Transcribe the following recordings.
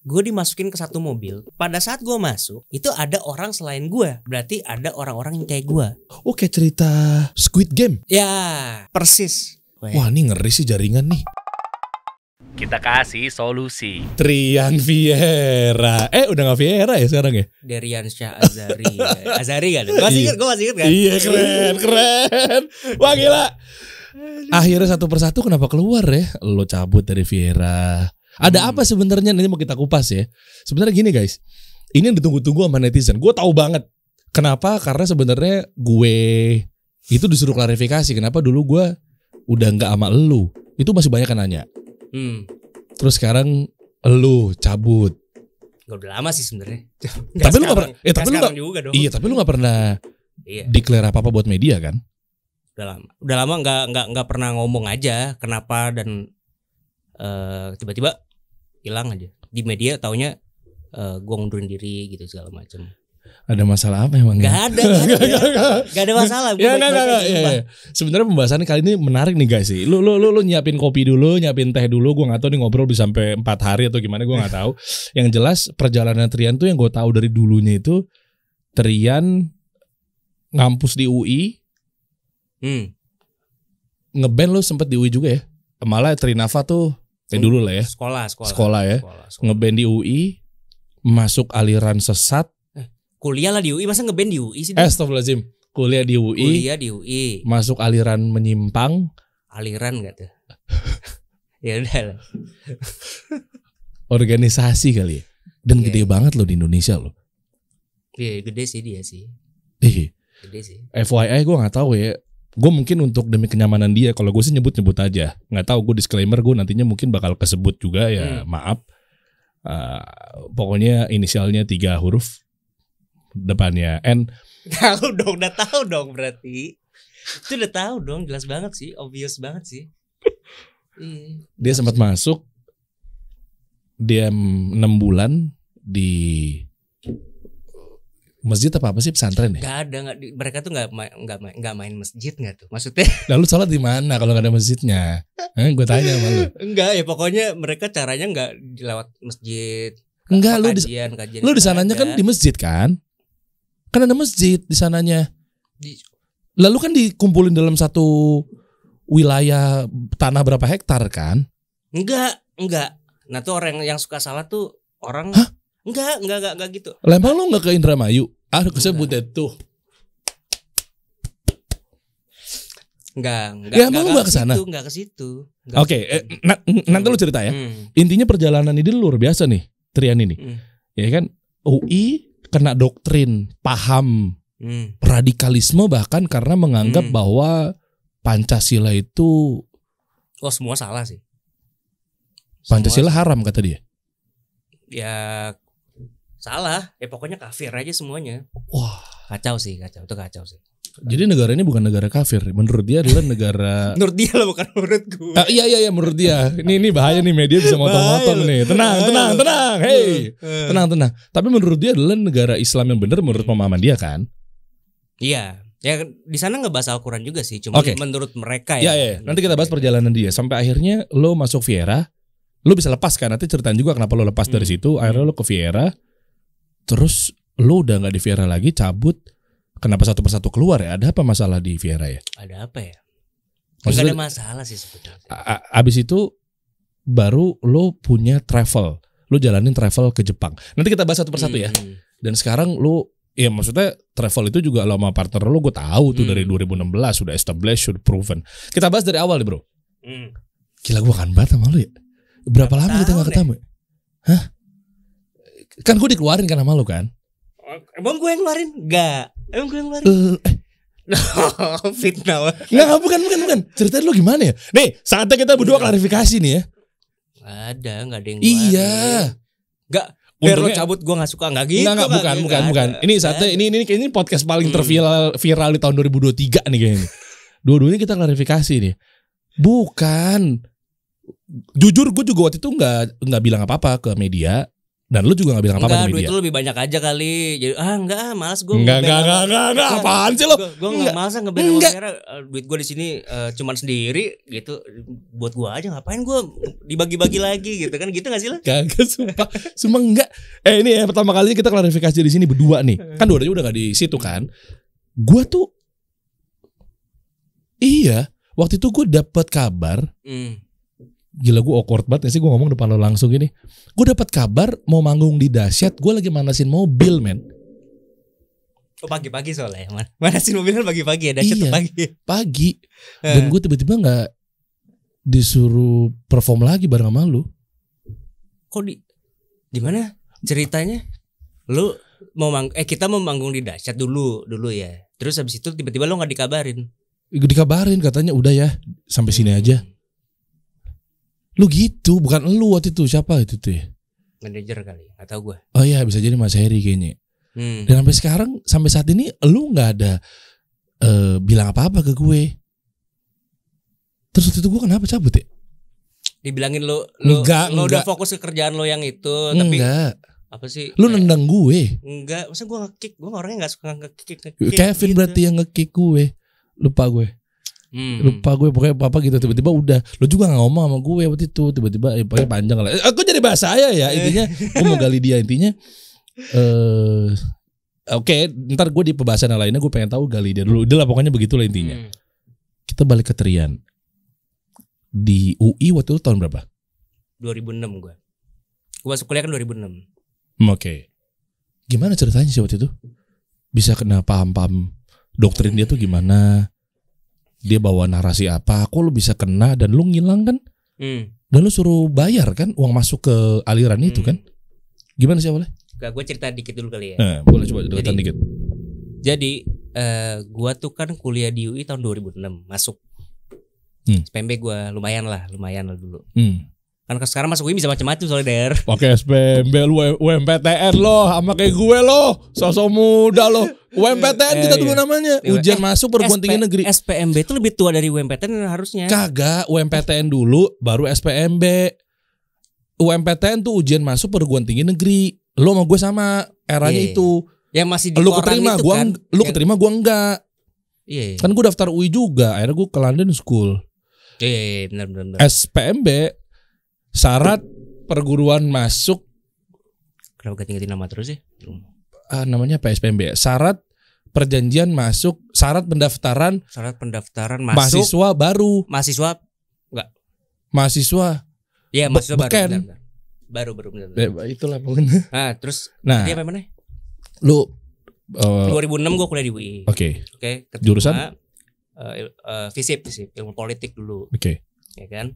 gue dimasukin ke satu mobil. Pada saat gue masuk, itu ada orang selain gue. Berarti ada orang-orang yang kayak gue. Oh, kayak cerita Squid Game. Ya, persis. Wah, ini ngeri sih jaringan nih. Kita kasih solusi. Trian Vieira. Udah gak Vieira ya sekarang ya? Derian Syah Azari. Azari kan? Gue masih inget kan? Iya, keren. Wah, gila. Akhirnya satu persatu kenapa keluar ya? Lo cabut dari Vieira. Ada apa sebenarnya? Nanti mau kita kupas ya. Sebenarnya gini guys, ini yang ditunggu-tunggu sama netizen. Gue tahu banget. Kenapa? Karena sebenarnya gue itu disuruh klarifikasi. Kenapa dulu gue udah nggak sama elu? Itu masih banyak yang nanya. Terus sekarang elu cabut. Gak udah lama sih sebenarnya. Tapi lu nggak pernah. Tapi lu nggak juga dong. Iya, tapi lu nggak pernah declare apa buat media kan? Udah lama nggak pernah ngomong aja kenapa dan tiba-tiba hilang aja di media. Taunya gue ngundurin diri gitu segala macam. Ada masalah apa emang? Gak ada masalah. Ya, ya. Sebenarnya pembahasan kali ini menarik nih guys sih. Lu nyiapin kopi dulu, nyiapin teh dulu. Gue nggak tahu nih ngobrol bisa sampai 4 hari atau gimana, gue nggak tahu. Yang jelas perjalanan Trian tuh yang gue tahu dari dulunya itu Trian ngampus di UI. Ngeband lo sempet di UI juga ya. Malah Trinava tuh dulu lah ya. Sekolah ya. Ngeband di UI, masuk aliran sesat. Kuliah lah di UI, masa ngeband di UI sih? Astagfirullahaladzim. Kuliah di UI. Masuk aliran menyimpang. Aliran gak tuh? Ya udah lah. Organisasi kali ya. Dan gede banget loh di Indonesia loh. Iya, gede sih dia sih. Gede sih. FYI gue gak tahu ya. Gue mungkin untuk demi kenyamanan dia, kalau gue sih nyebut aja. Nggak tahu, gue disclaimer gue nantinya mungkin bakal kesebut juga ya. Maaf. Pokoknya inisialnya 3 huruf, depannya N. Udah tahu dong berarti. Itu udah tahu dong, jelas banget sih, obvious banget sih. Dia sempat masuk, dia 6 bulan di masjid apa sih, pesantren ya? Gak ada, mereka tuh nggak main masjid nggak tuh, maksudnya? Lalu sholat di mana kalau nggak ada masjidnya? Gue tanya sama lu. Enggak ya, pokoknya mereka caranya nggak lewat masjid. Enggak, kajian lu di sananya kan di masjid kan? Kan ada masjid di sananya. Lalu kan dikumpulin dalam satu wilayah tanah berapa hektar kan? Enggak. Nah tuh orang yang suka salah tuh orang. Hah? Enggak gitu. Lempang lu nggak ke Indramayu? Kesebut tuh. Enggak. Ya emang lu nggak ke sana? Enggak ke situ. Oke, nanti lu cerita ya. Intinya perjalanan ini luar biasa nih, Trian ini. Ya kan, UI kena doktrin, paham radikalisme bahkan karena menganggap bahwa Pancasila itu semua salah sih. Pancasila haram kata dia. Ya salah, ya pokoknya kafir aja semuanya. Wah, kacau sih. Jadi negara ini bukan negara kafir. Menurut dia adalah negara. Menurut dia lah, bukan menurut gue. Iya, menurut dia. Ini bahaya nih, media bisa motong-motong nih. Tenang. Hey, tenang. Tapi menurut dia adalah negara Islam yang benar menurut pemahaman dia kan? Iya. Ya di sana nggak bahas Al-Quran juga sih, cuma menurut mereka ya. Iya. Nanti kita bahas perjalanan dia sampai akhirnya lo masuk Vieira. Lo bisa lepas kan? Nanti ceritain juga kenapa lo lepas dari situ. Akhirnya lo ke Vieira. Terus lo udah gak di Vieira lagi, cabut. Kenapa satu persatu keluar ya? Ada apa masalah di Vieira ya? Ada apa ya? Gak ada masalah sih sebetulnya. Abis itu baru lo punya travel. Lo jalanin travel ke Jepang. Nanti kita bahas satu persatu ya. Dan sekarang lo, ya maksudnya travel itu juga lo sama partner lo, gue tahu tuh dari 2016 sudah established, sudah proven. Kita bahas dari awal deh bro. Gila, gue kangen banget sama lo ya. Berapa lama kita gak ketemu ya? Hah? Kan gue dikeluarin kan sama lo kan? Emang gue yang ngeluarin? Enggak. Emang gue yang ngeluarin? Fitnah. Enggak, bukan. Ceritain lo gimana ya? Nih, saatnya kita berdua klarifikasi nih ya. Enggak ada yang ngeluarin. Iya. Enggak. Biar lo cabut, gue gak suka. Enggak gitu. Enggak, bukan. Ini saatnya, ini podcast paling viral di tahun 2023 nih kayaknya. Dua-duanya kita klarifikasi nih. Bukan. Jujur gue juga waktu itu nggak bilang apa-apa ke media. Dan lu juga gak bilang apa-apa Enggak, di duit media? lu lebih banyak aja kali. Jadi malas gue. Enggak, apaan sih lo? Gue enggak malas ngeband sama Vera. Duit gue di sini cuman sendiri gitu. Buat gue aja, ngapain gue dibagi-bagi lagi gitu kan, gitu gak sih lo? Kagak, sumpah enggak. Ini ya pertama kali kita klarifikasi di sini berdua nih. Kan dua-duanya udah gak di situ kan. Gua tuh iya, waktu itu gue dapat kabar. Gila, gue awkward banget sih gue ngomong depan lo langsung gini. Gue dapat kabar mau manggung di Dahsyat. Gue lagi manasin mobil, men. Oh, pagi-pagi soalnya. Manasin mobil kan pagi-pagi ya. Dahsyat Iya, pagi. Dan gue tiba-tiba gak disuruh perform lagi bareng sama lu. Kok di mana ceritanya? Lu mau kita mau manggung di Dahsyat dulu ya. Terus habis itu tiba-tiba lu gak dikabarin. Dikabarin katanya udah ya sampai sini aja. Lu gitu, bukan lu waktu itu, siapa itu tuh ya? Manajer kali, gak tahu gue. Oh iya, bisa jadi Mas Heri kayaknya. Dan sampai sekarang, sampai saat ini lu gak ada bilang apa-apa ke gue. Terus waktu itu gue kenapa cabut ya? Dibilangin lu enggak. Udah fokus ke kerjaan lo yang itu. Enggak. Tapi apa sih? Lu nendang gue. Enggak, masa gue nge-kick. Gue orangnya gak suka nge-kick Kevin gitu. Berarti yang nge-kick gue. Lupa gue. Lupa gue, pokoknya apa gitu. Tiba-tiba udah. Lu juga gak ngomong sama gue waktu itu. Tiba-tiba pokoknya panjang lah. Aku jadi bahasa saya ya. Intinya gue mau gali dia. Intinya Oke, ntar gue di pembahasan lainnya gue pengen tahu gali dia dulu. Udah lah, pokoknya begitulah intinya. Kita balik ke Trian. Di UI waktu itu tahun berapa? 2006 gue. Gue masuk kuliah kan 2006. Oke. Gimana ceritanya sih waktu itu? Bisa kena paham-paham doktrin dia tuh gimana? Dia bawa narasi apa? Kok lu bisa kena dan lu ngilang kan? Dan lu suruh bayar kan uang masuk ke aliran itu kan? Gimana sih awalnya? Gue cerita dikit dulu kali ya. Boleh coba deketan dikit. Jadi gue tuh kan kuliah di UI tahun 2006 masuk. SPMB gue lumayan lah dulu. Kan sekarang masuk UI bisa macam-macam soalnya Der. Pakai SPMB lu UMPTN lo sama kayak gue lo, sosok muda lo. UMPTN kita dulu namanya. Ujian masuk perguruan tinggi negeri. SPMB itu lebih tua dari UMPTN harusnya. Kagak, UMPTN dulu baru SPMB. UMPTN tuh ujian masuk perguruan tinggi negeri. Lo sama gue sama eranya itu. Yang masih di lu koran keterima, itu gua kan. Lu keterima, gua enggak. Iya. Kan gue daftar UI juga. Akhirnya gue ke London School. Iya, benar. SPMB syarat perguruan masuk. Kenapa ganti nama terus sih? Namanya apa SPMB? Syarat perjanjian masuk, syarat pendaftaran masuk. Mahasiswa baru. Mahasiswa enggak. Mahasiswa. Iya, mahasiswa baru. Baru benar. Itulah pokoknya. Nah, terus dia apa mana? Lu 2006 gue kuliah di UI. Oke. Jurusan FISIP, ilmu politik dulu. Oke. Ya kan?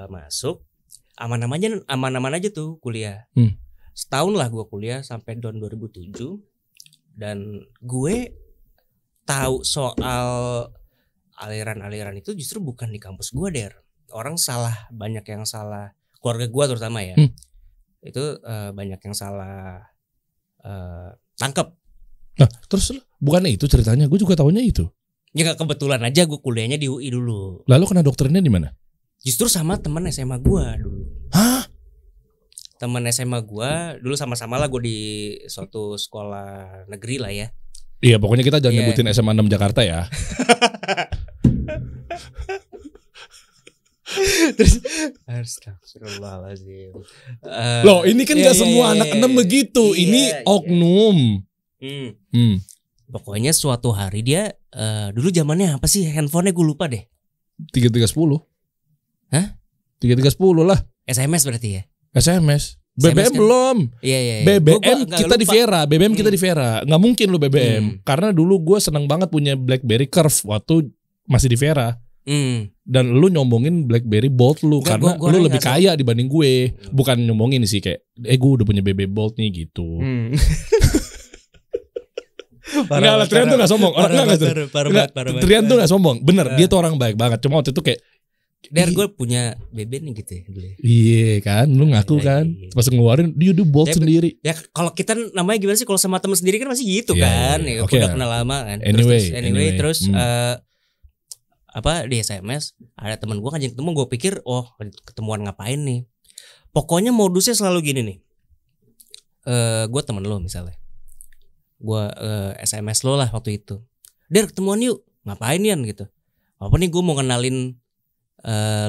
Masuk aman-aman aja tuh kuliah. Setahun lah gue kuliah sampai tahun 2007. Dan gue tahu soal aliran-aliran itu justru bukan di kampus gue, Der. Orang salah, banyak yang salah. Keluarga gue terutama ya. Itu banyak yang salah tangkep. Nah, terus bukannya itu ceritanya? Gue juga tahunya itu. Ya kebetulan aja gue kuliahnya di UI dulu. Lalu kena doktrinnya di mana? Justru sama teman SMA gue dulu. Hah? Teman SMA gue dulu sama-sama lah gue di suatu sekolah negeri lah ya. Iya, pokoknya kita jangan nyebutin SMA 6 Jakarta ya. Terus astagfirullahaladzim. Loh, ini kan gak semua anak 6 begitu. Ini oknum. Pokoknya suatu hari dia dulu zamannya apa sih handphonenya gue lupa deh. 3310. Hah? 3310 lah. SMS berarti ya? SMS BBM kan? Belum. Iya. BBM kita di Vera. BBM kita di Vera. Nggak mungkin lu BBM. Karena dulu gue seneng banget punya BlackBerry Curve waktu masih di Vera. Dan lu nyombongin BlackBerry Bold lu. Karena lu lebih kaya dibanding gue. Bukan nyombongin sih kayak gue udah punya BB Bold nih gitu. Enggak lah, Trian tuh gak sombong. Parah. Trian tuh gak sombong. Bener, dia tuh orang baik banget. Cuma waktu itu kayak Der, gue punya BB nih gitu ya dulu. Iya kan, lu ngaku kan. Pas ngeluarin dia Bold sendiri. Ya kalau kita namanya gimana sih, kalau sama temen sendiri kan masih gitu kan. Ya, udah kenal lama kan. Anyway, terus di SMS ada temen gue ngajak ketemu. Gue pikir ketemuan ngapain nih. Pokoknya modusnya selalu gini nih. gue temen lo misalnya, gue SMS lo lah waktu itu, Der ketemuan yuk, ngapain Yan gitu, apa nih gue mau kenalin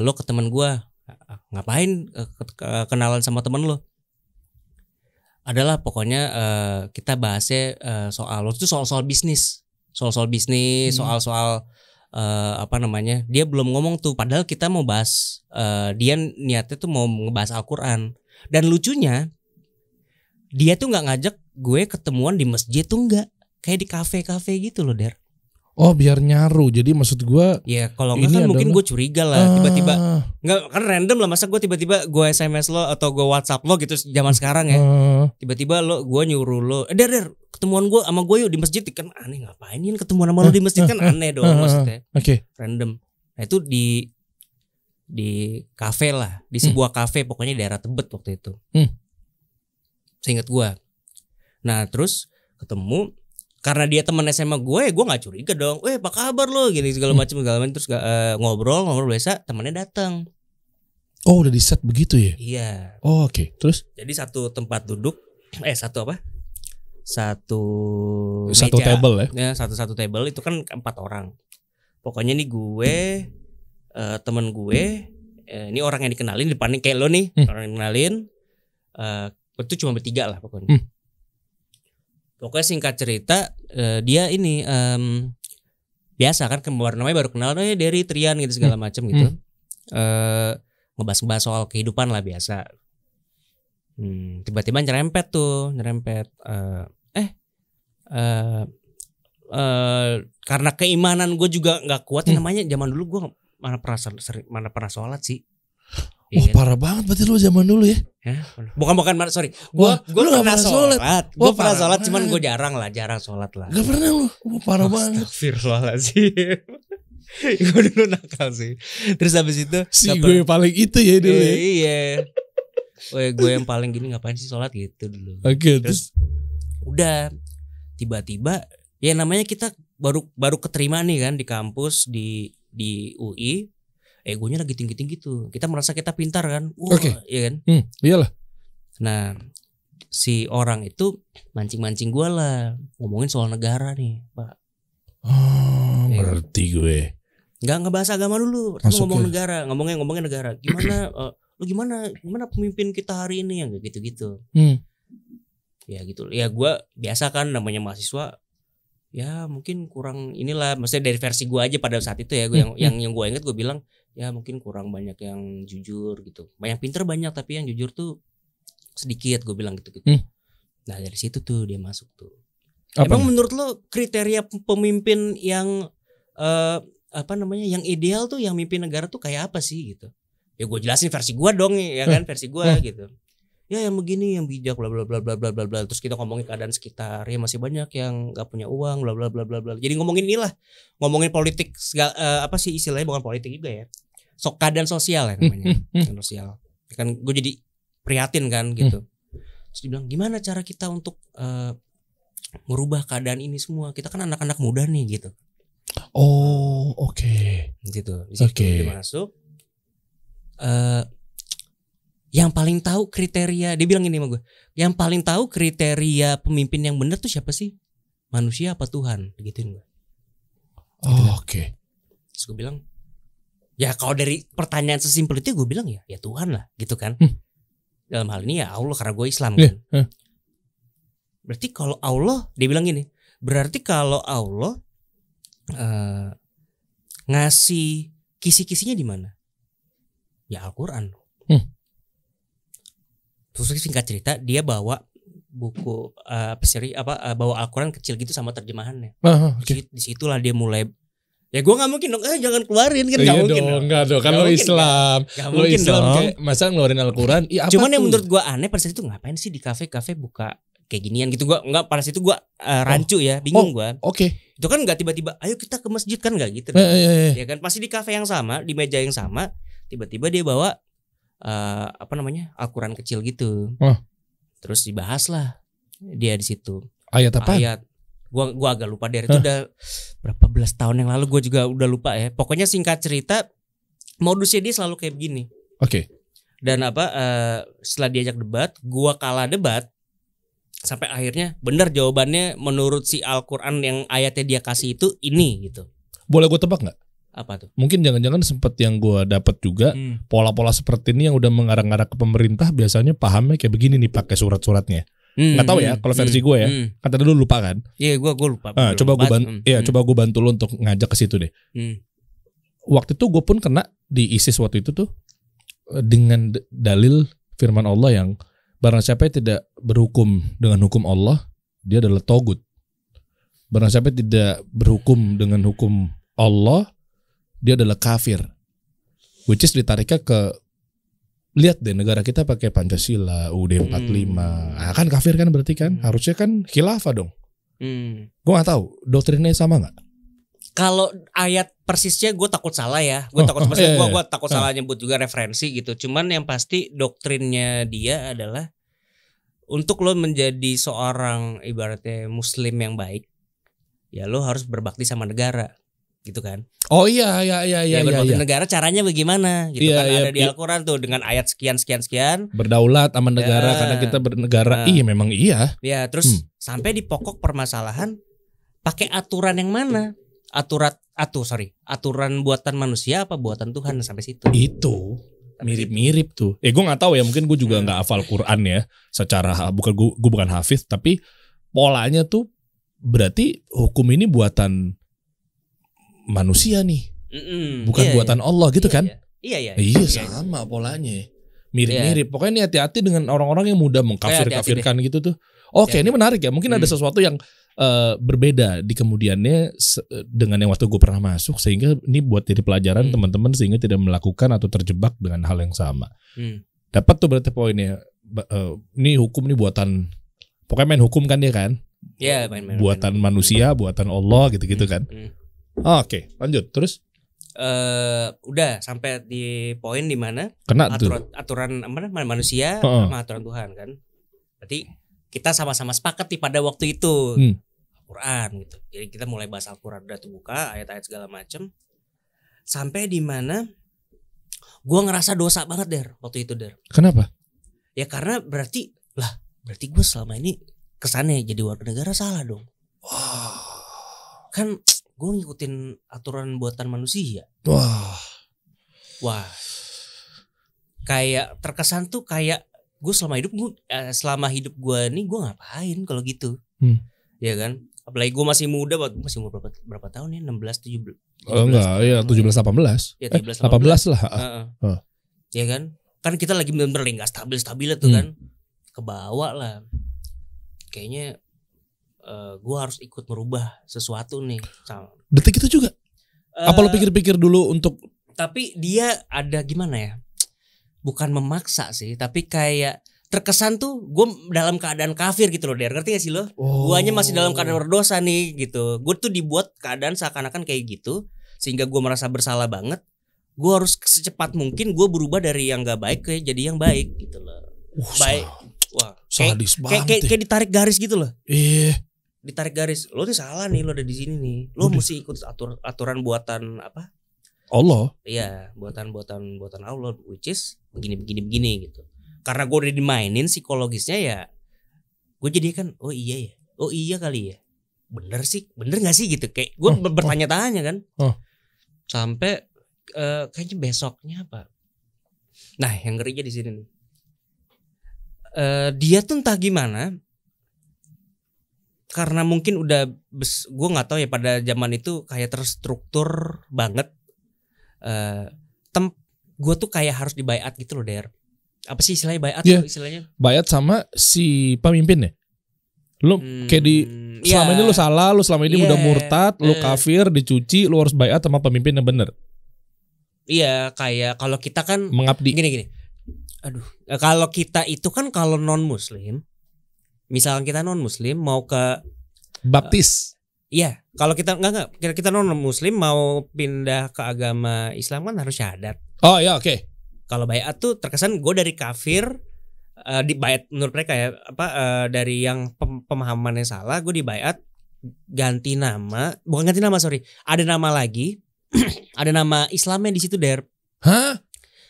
lo ke temen gue, ngapain kenalan sama temen lo, adalah pokoknya kita bahasnya soal bisnis, soal bisnis, soal apa namanya, dia belum ngomong tuh, padahal kita mau bahas, dia niatnya tuh mau ngebahas Al-Quran. Dan lucunya dia tuh nggak ngajak gue ketemuan di masjid tuh, nggak, kayak di kafe gitu loh, Der. Oh biar nyaru, jadi maksud gue ya kalau nggak kan mungkin gue curiga lah, tiba-tiba nggak kan random lah, masa gue tiba-tiba gue SMS lo atau gue WhatsApp lo gitu zaman sekarang ya, tiba-tiba gue nyuruh lo, Der ketemuan gue sama gue yuk di masjid, kan aneh, ngapain nih ketemuan sama lo di masjid, kan aneh dong maksudnya. Random. Nah itu di kafe lah, di sebuah kafe pokoknya daerah Tebet waktu itu, seingat gue. Nah terus ketemu, karena dia teman SMA gue nggak curiga dong. Apa kabar lo? Gini segala macam terus ngobrol biasa, temannya datang. Oh udah di set begitu ya? Iya. Oh oke. Terus? Jadi satu tempat duduk, satu meja, table ya? Satu table itu kan 4 orang. Pokoknya nih gue, temen gue, ini orang yang dikenalin depannya kayak lo nih, orang yang dikenalin, itu cuma bertiga lah pokoknya. Pokoknya singkat cerita, dia ini biasa kan kemarin namanya baru kenal, dari Trian gitu segala macam gitu, ngebahas soal kehidupan lah biasa. Tiba-tiba nyerempet, karena keimanan gue juga nggak kuat, namanya zaman dulu gue mana pernah sholat sih. Wah parah banget berarti lu zaman dulu ya? Bukan sorry. Gue pernah sholat. Gue pernah sholat, cuman gue jarang sholat lah. Gak pernah lu? Parah banget. Astagfirullahaladzim. Gue dulu nakal sih. Terus habis itu gue paling itu ya dulu ya. Iya. Gue yang paling gini, ngapain sih sholat gitu dulu. Oke. Terus udah tiba-tiba ya namanya kita baru keterima nih kan di kampus di UI. Egonya lagi tinggi-tinggi tuh. Kita merasa kita pintar kan. Iya kan? Iyalah. Nah, si orang itu mancing-mancing gue lah, ngomongin soal negara nih, Pak. Oh, berarti gue nggak bahas agama dulu, ngomong negara, ngomongin negara. Gimana lu gimana pemimpin kita hari ini, yang gitu-gitu. Ya gitu. Ya gue biasa kan, namanya mahasiswa. Ya mungkin kurang inilah, maksudnya dari versi gue aja pada saat itu ya, gue yang gue inget gue bilang ya mungkin kurang banyak yang jujur gitu, banyak pinter banyak tapi yang jujur tuh sedikit, gue bilang gitu. Nah dari situ tuh dia masuk tuh. Emang menurut lo kriteria pemimpin yang yang ideal tuh, yang mimpin negara tuh kayak apa sih gitu? Ya gue jelasin versi gue dong ya kan, versi gue gitu. Ya yang begini, yang bijak, bla bla bla bla bla bla bla. Terus kita ngomongin keadaan sekitar, ya masih banyak yang nggak punya uang, bla bla bla bla bla. Jadi ngomongin inilah, ngomongin politik, apa sih istilahnya, bukan politik juga ya, keadaan sosial ya namanya, sosial. Kan gue jadi prihatin kan gitu. Terus dibilang gimana cara kita untuk merubah keadaan ini semua? Kita kan anak-anak muda nih gitu. Oh oke. Gitu. Di situ dia masuk. Yang paling tahu kriteria, dia bilang gini sama gue, yang paling tahu kriteria pemimpin yang benar tuh siapa sih? Manusia apa Tuhan? Gituin gue. Oke. Terus gue bilang, ya kalau dari pertanyaan sesimpel itu gue bilang ya Tuhan lah gitu kan. Dalam hal ini ya Allah, karena gue Islam kan. Berarti kalau Allah, dia bilang gini, berarti kalau Allah ngasih kisi-kisinya di mana? Ya Al-Quran. Terus singkat cerita dia bawa buku bawa Al-Quran kecil gitu sama terjemahannya. Disitulah dia mulai. Ya gue nggak mungkin dong, jangan keluarin kan, nggak mungkin dong. Nggak dong, kan lo Islam, lo Islam kayak masa ngeluarin Al-Quran. Cuman yang menurut gue aneh pada saat itu, ngapain sih di kafe buka kayak ginian gitu. Gue nggak, pada saat itu gue rancu ya, bingung gue. Itu kan nggak tiba-tiba, ayo kita ke masjid, kan nggak gitu. Ya kan pasti di kafe yang sama, di meja yang sama, tiba-tiba dia bawa Al-Quran kecil gitu. Terus dibahas lah dia di situ. Ayat apa? Ayat. Gua agak lupa deh, itu udah berapa belas tahun yang lalu, gue juga udah lupa ya. Pokoknya singkat cerita, modusnya dia selalu kayak begini. Oke. Dan setelah diajak debat, gua kalah debat. Sampai akhirnya benar jawabannya menurut si Al-Quran yang ayatnya dia kasih itu ini gitu. Boleh gue tebak nggak? Apa tuh? Mungkin jangan-jangan sempet yang gue dapat juga pola-pola seperti ini yang udah mengarah-arah ke pemerintah biasanya pahamnya kayak begini nih pakai surat-suratnya. Nggak tahu ya kalau versi gue ya. Kata dulu lupa kan? Iya gue lupa. Coba gue bantu lo untuk ngajak ke situ deh. Waktu itu gue pun kena di ISIS waktu itu tuh dengan dalil firman Allah yang barang siapa yang tidak berhukum dengan hukum Allah, dia adalah togut. Barang siapa yang tidak berhukum dengan hukum Allah, dia adalah kafir. Which is ditariknya ke, lihat deh negara kita pakai Pancasila, UUD 45. Nah, kan kafir kan berarti kan? Harusnya kan khilafah dong. Gue gak tahu, doktrinnya sama gak? Kalau ayat persisnya gue takut salah ya. Gue takut salah nyebut juga referensi gitu. Cuman yang pasti doktrinnya dia adalah untuk lo menjadi seorang ibaratnya muslim yang baik, ya lo harus berbakti sama negara, gitu kan? Oh iya. Berbakti negara caranya bagaimana? Gitu iya, kan iya, ada di Al-Quran tuh dengan ayat sekian. Berdaulat sama negara karena kita bernegara. Iya memang iya. Ya terus sampai di pokok permasalahan pakai aturan yang mana? Aturan buatan manusia apa buatan Tuhan sampai situ? Itu mirip-mirip tuh. Gue nggak tahu ya, mungkin gue juga nggak hafal Quran ya. Secara gue bukan hafiz, tapi polanya tuh berarti hukum ini buatan manusia nih, bukan buatan Allah gitu kan? Iya, sama polanya. Mirip-mirip. Pokoknya ini hati-hati dengan orang-orang yang mudah mengkafir-kafirkan gitu tuh. Oke, ini menarik ya. Mungkin ada sesuatu yang berbeda di kemudiannya dengan yang waktu gue pernah masuk, sehingga ini buat jadi pelajaran teman-teman sehingga tidak melakukan atau terjebak dengan hal yang sama. Dapat tuh berarti poinnya. Ini hukum ini buatan, pokoknya main hukum kan dia kan? Iya, buatan manusia, buatan Allah gitu-gitu kan? Oke, lanjut terus. Udah sampai di poin di mana aturan manusia sama aturan Tuhan kan. Berarti kita sama-sama sepakat nih pada waktu itu Al-Quran gitu. Jadi kita mulai bahas Al-Quran, udah terbuka ayat-ayat segala macem. Sampai di mana gue ngerasa dosa banget Der waktu itu Der. Kenapa? Ya karena berarti gue selama ini kesannya jadi warga negara salah dong. Kan gue ngikutin aturan buatan manusia. Wah. Kayak terkesan tuh kayak gue selama hidup gue nih gue ngapain kalau gitu. Ya kan? Apalagi gue masih muda, masih umur berapa tahun ya? 16, 17. Oh enggak, ya 17 18. Ya 17 18 lah. Ya kan? Kan kita lagi bener-bener enggak stabil tuh kan. Kebawa lah. Kayaknya gue harus ikut merubah sesuatu nih. Detik itu juga. Apa lo pikir-pikir dulu untuk? Tapi dia ada gimana ya? Bukan memaksa sih, tapi kayak terkesan tuh gue dalam keadaan kafir gitu loh Der. Ngerti gak sih lo? Guanya masih dalam keadaan berdosa nih gitu. Gue tuh dibuat keadaan seakan-akan kayak gitu, sehingga gue merasa bersalah banget. Gue harus secepat mungkin gue berubah dari yang gak baik ke jadi yang baik gitu loh. Baik. Wah, sadis banget. Kayak ditarik garis gitu loh. Ditarik garis. Lo nih salah nih, lo ada di sini nih. Lo mesti ikut aturan buatan apa? Allah. Iya, buatan Allah, which is begini gitu. Karena gue udah dimainin psikologisnya ya, gue jadi kan, oh iya kali ya, bener nggak sih gitu, kayak gue bertanya-tanya kan, sampai kayaknya besoknya apa? Nah, yang ngerinya di sini nih, dia tuh entah gimana, karena mungkin udah, gue nggak tahu ya pada zaman itu kayak terstruktur banget. Gue tuh kayak harus dibaiat gitu loh Der. Apa sih istilahnya baiat? Istilahnya baiat sama si pemimpin ya. Lu kayak selama ini lu salah, lu selama ini udah murtad, lu kafir, dicuci, lu harus baiat sama pemimpin yang benar. Iya, kayak kalau kita kan mengabdi. Gini. Aduh, kalau kita itu kan kalau non muslim, misalkan kita non muslim mau ke baptis. Iya, kalau kita kita non muslim mau pindah ke agama Islam kan harus syahadat. Oh ya, oke. Kalau baiat tuh terkesan gue dari kafir, di baiat menurut mereka ya, dari yang pemahamannya salah, gue di baiat ganti nama, bukan ganti nama sorry, ada nama lagi, ada nama Islamnya di situ Der. Hah?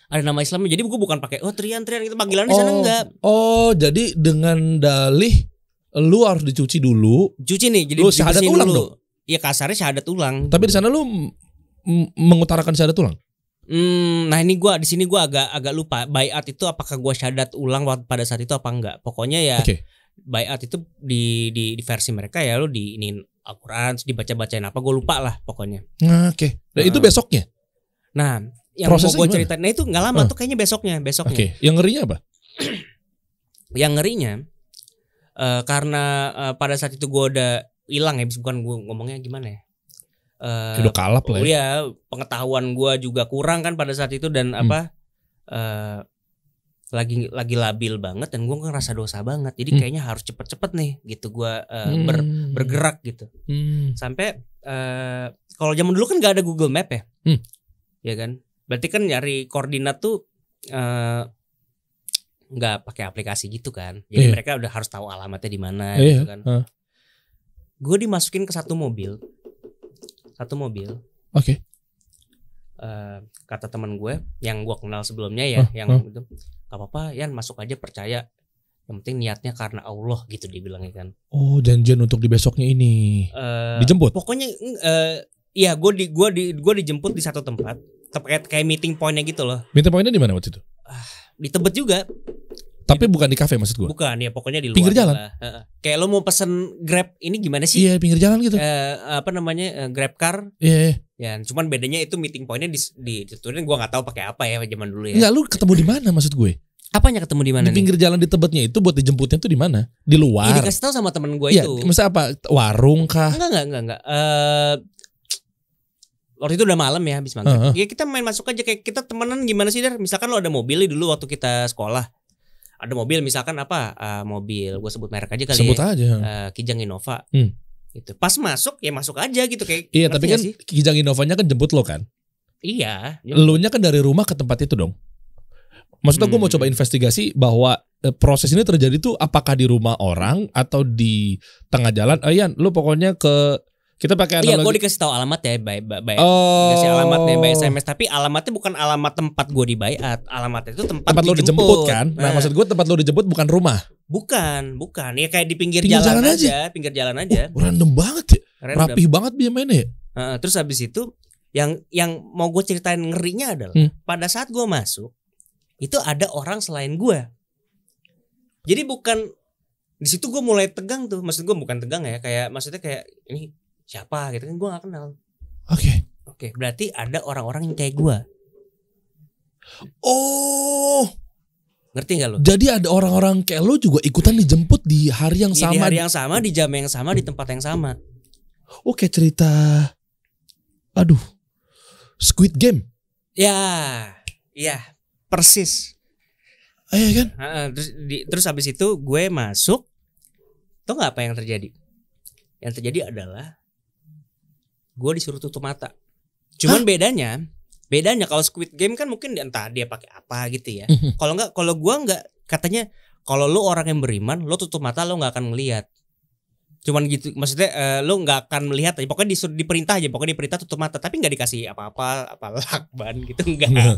Ada nama Islamnya, jadi gue bukan pakai trian itu panggilannya di sana enggak. Oh, jadi dengan dalih lu harus dicuci dulu. Cuci nih, jadi lu syahadat ulang dong. Iya kasarnya syahadat ulang. Tapi di sana lu mengutarakan syahadat ulang. Nah ini di sini gue agak lupa baiat itu apakah gue syahadat ulang pada saat itu apa enggak. Pokoknya ya baiat itu di versi mereka ya lu diinin Al-Quran dibaca-bacain apa gue lupa lah pokoknya. Nah, Nah itu besoknya. Nah yang prosesnya mau gue ceritain, nah itu nggak lama tuh kayaknya besoknya. Yang ngerinya apa? Yang ngerinya karena pada saat itu gue udah hilang ya, bukan gue ngomongnya gimana ya? Udah kalap lah ya. Iya, pengetahuan gue juga kurang kan pada saat itu dan lagi labil banget dan gue ngerasa dosa banget. Jadi kayaknya harus cepet-cepet nih gitu gue bergerak gitu. Sampai kalau zaman dulu kan gak ada Google Map ya, ya kan? Berarti kan nyari koordinat tuh nggak pakai aplikasi gitu kan. Jadi mereka udah harus tahu alamatnya di mana gitu kan. Gue dimasukin ke satu mobil. Oke. Kata teman gue yang gue kenal sebelumnya ya, yang itu gak apa-apa Yan masuk aja percaya. Yang penting niatnya karena Allah gitu dibilangnya kan. Oh janjian untuk di besoknya ini dijemput? Pokoknya iya gue dijemput di satu tempat kayak meeting pointnya gitu loh. Meeting pointnya di mana waktu itu? Di Tebet juga. Tapi bukan di kafe maksud gue? Bukan ya pokoknya di luar. Pinggir jalan? Kayak lo mau pesen Grab ini gimana sih? Iya pinggir jalan gitu. Grab car. Iya. Ya cuman bedanya itu meeting pointnya dituturin gue nggak tahu pakai apa ya zaman dulu ya. Enggak, lu ketemu di mana maksud gue? Apanya ketemu di mana? Di pinggir jalan di Tebetnya itu buat dijemputnya tuh di mana? Di luar. Iya dikasih tahu sama temen gue itu. Maksudnya apa? Warung kah? Enggak. Waktu itu udah malam ya habis maghrib. Ya kita main masuk aja kayak kita temenan gimana sih Dar? Misalkan lo ada mobil dulu waktu kita sekolah. Ada mobil misalkan mobil gue sebut merek aja kali. Sebut aja. Kijang Innova. Gitu. Pas masuk ya masuk aja gitu kayak. Iya tapi kan Kijang Innovanya kan jemput lo kan. Iya. Elunya kan dari rumah ke tempat itu dong. Maksudnya gue mau coba investigasi bahwa proses ini terjadi tuh apakah di rumah orang atau di tengah jalan. Yan lu pokoknya kita pakai analogi. Iya, gue dikasih tahu alamat ya, dikasih alamatnya by SMS, tapi alamatnya bukan alamat tempat gue di baiat, alamatnya itu tempat lo dijemput kan. Nah, maksud gue tempat lo dijemput bukan rumah. Bukan, ya kayak di pinggir jalan aja, pinggir jalan aja. Random banget ya, rapih banget dia mainnya. Terus habis itu, yang mau gue ceritain ngerinya adalah pada saat gue masuk, itu ada orang selain gue. Jadi bukan di situ gue mulai tegang tuh, maksud gue bukan tegang ya, maksudnya kayak ini siapa gitu kan gue gak kenal. Oke, berarti ada orang-orang yang kayak gue. Oh, ngerti gak lo? Jadi ada orang-orang kayak lo juga ikutan dijemput di hari yang sama. Di hari yang sama, di jam yang sama, di tempat yang sama. Oke, cerita Squid Game. Ya, persis. Iya kan? Terus habis itu gue masuk. Tau gak apa yang terjadi? Yang terjadi adalah gue disuruh tutup mata. Cuman bedanya kalau Squid Game kan mungkin entah dia pakai apa gitu ya. Kalau gue nggak, katanya kalau lo orang yang beriman, lo tutup mata lo nggak akan ngelihat. Cuman gitu, maksudnya lo nggak akan melihat. Pokoknya diperintah aja, pokoknya diperintah tutup mata, tapi nggak dikasih apa-apa, lakban gitu enggak dong.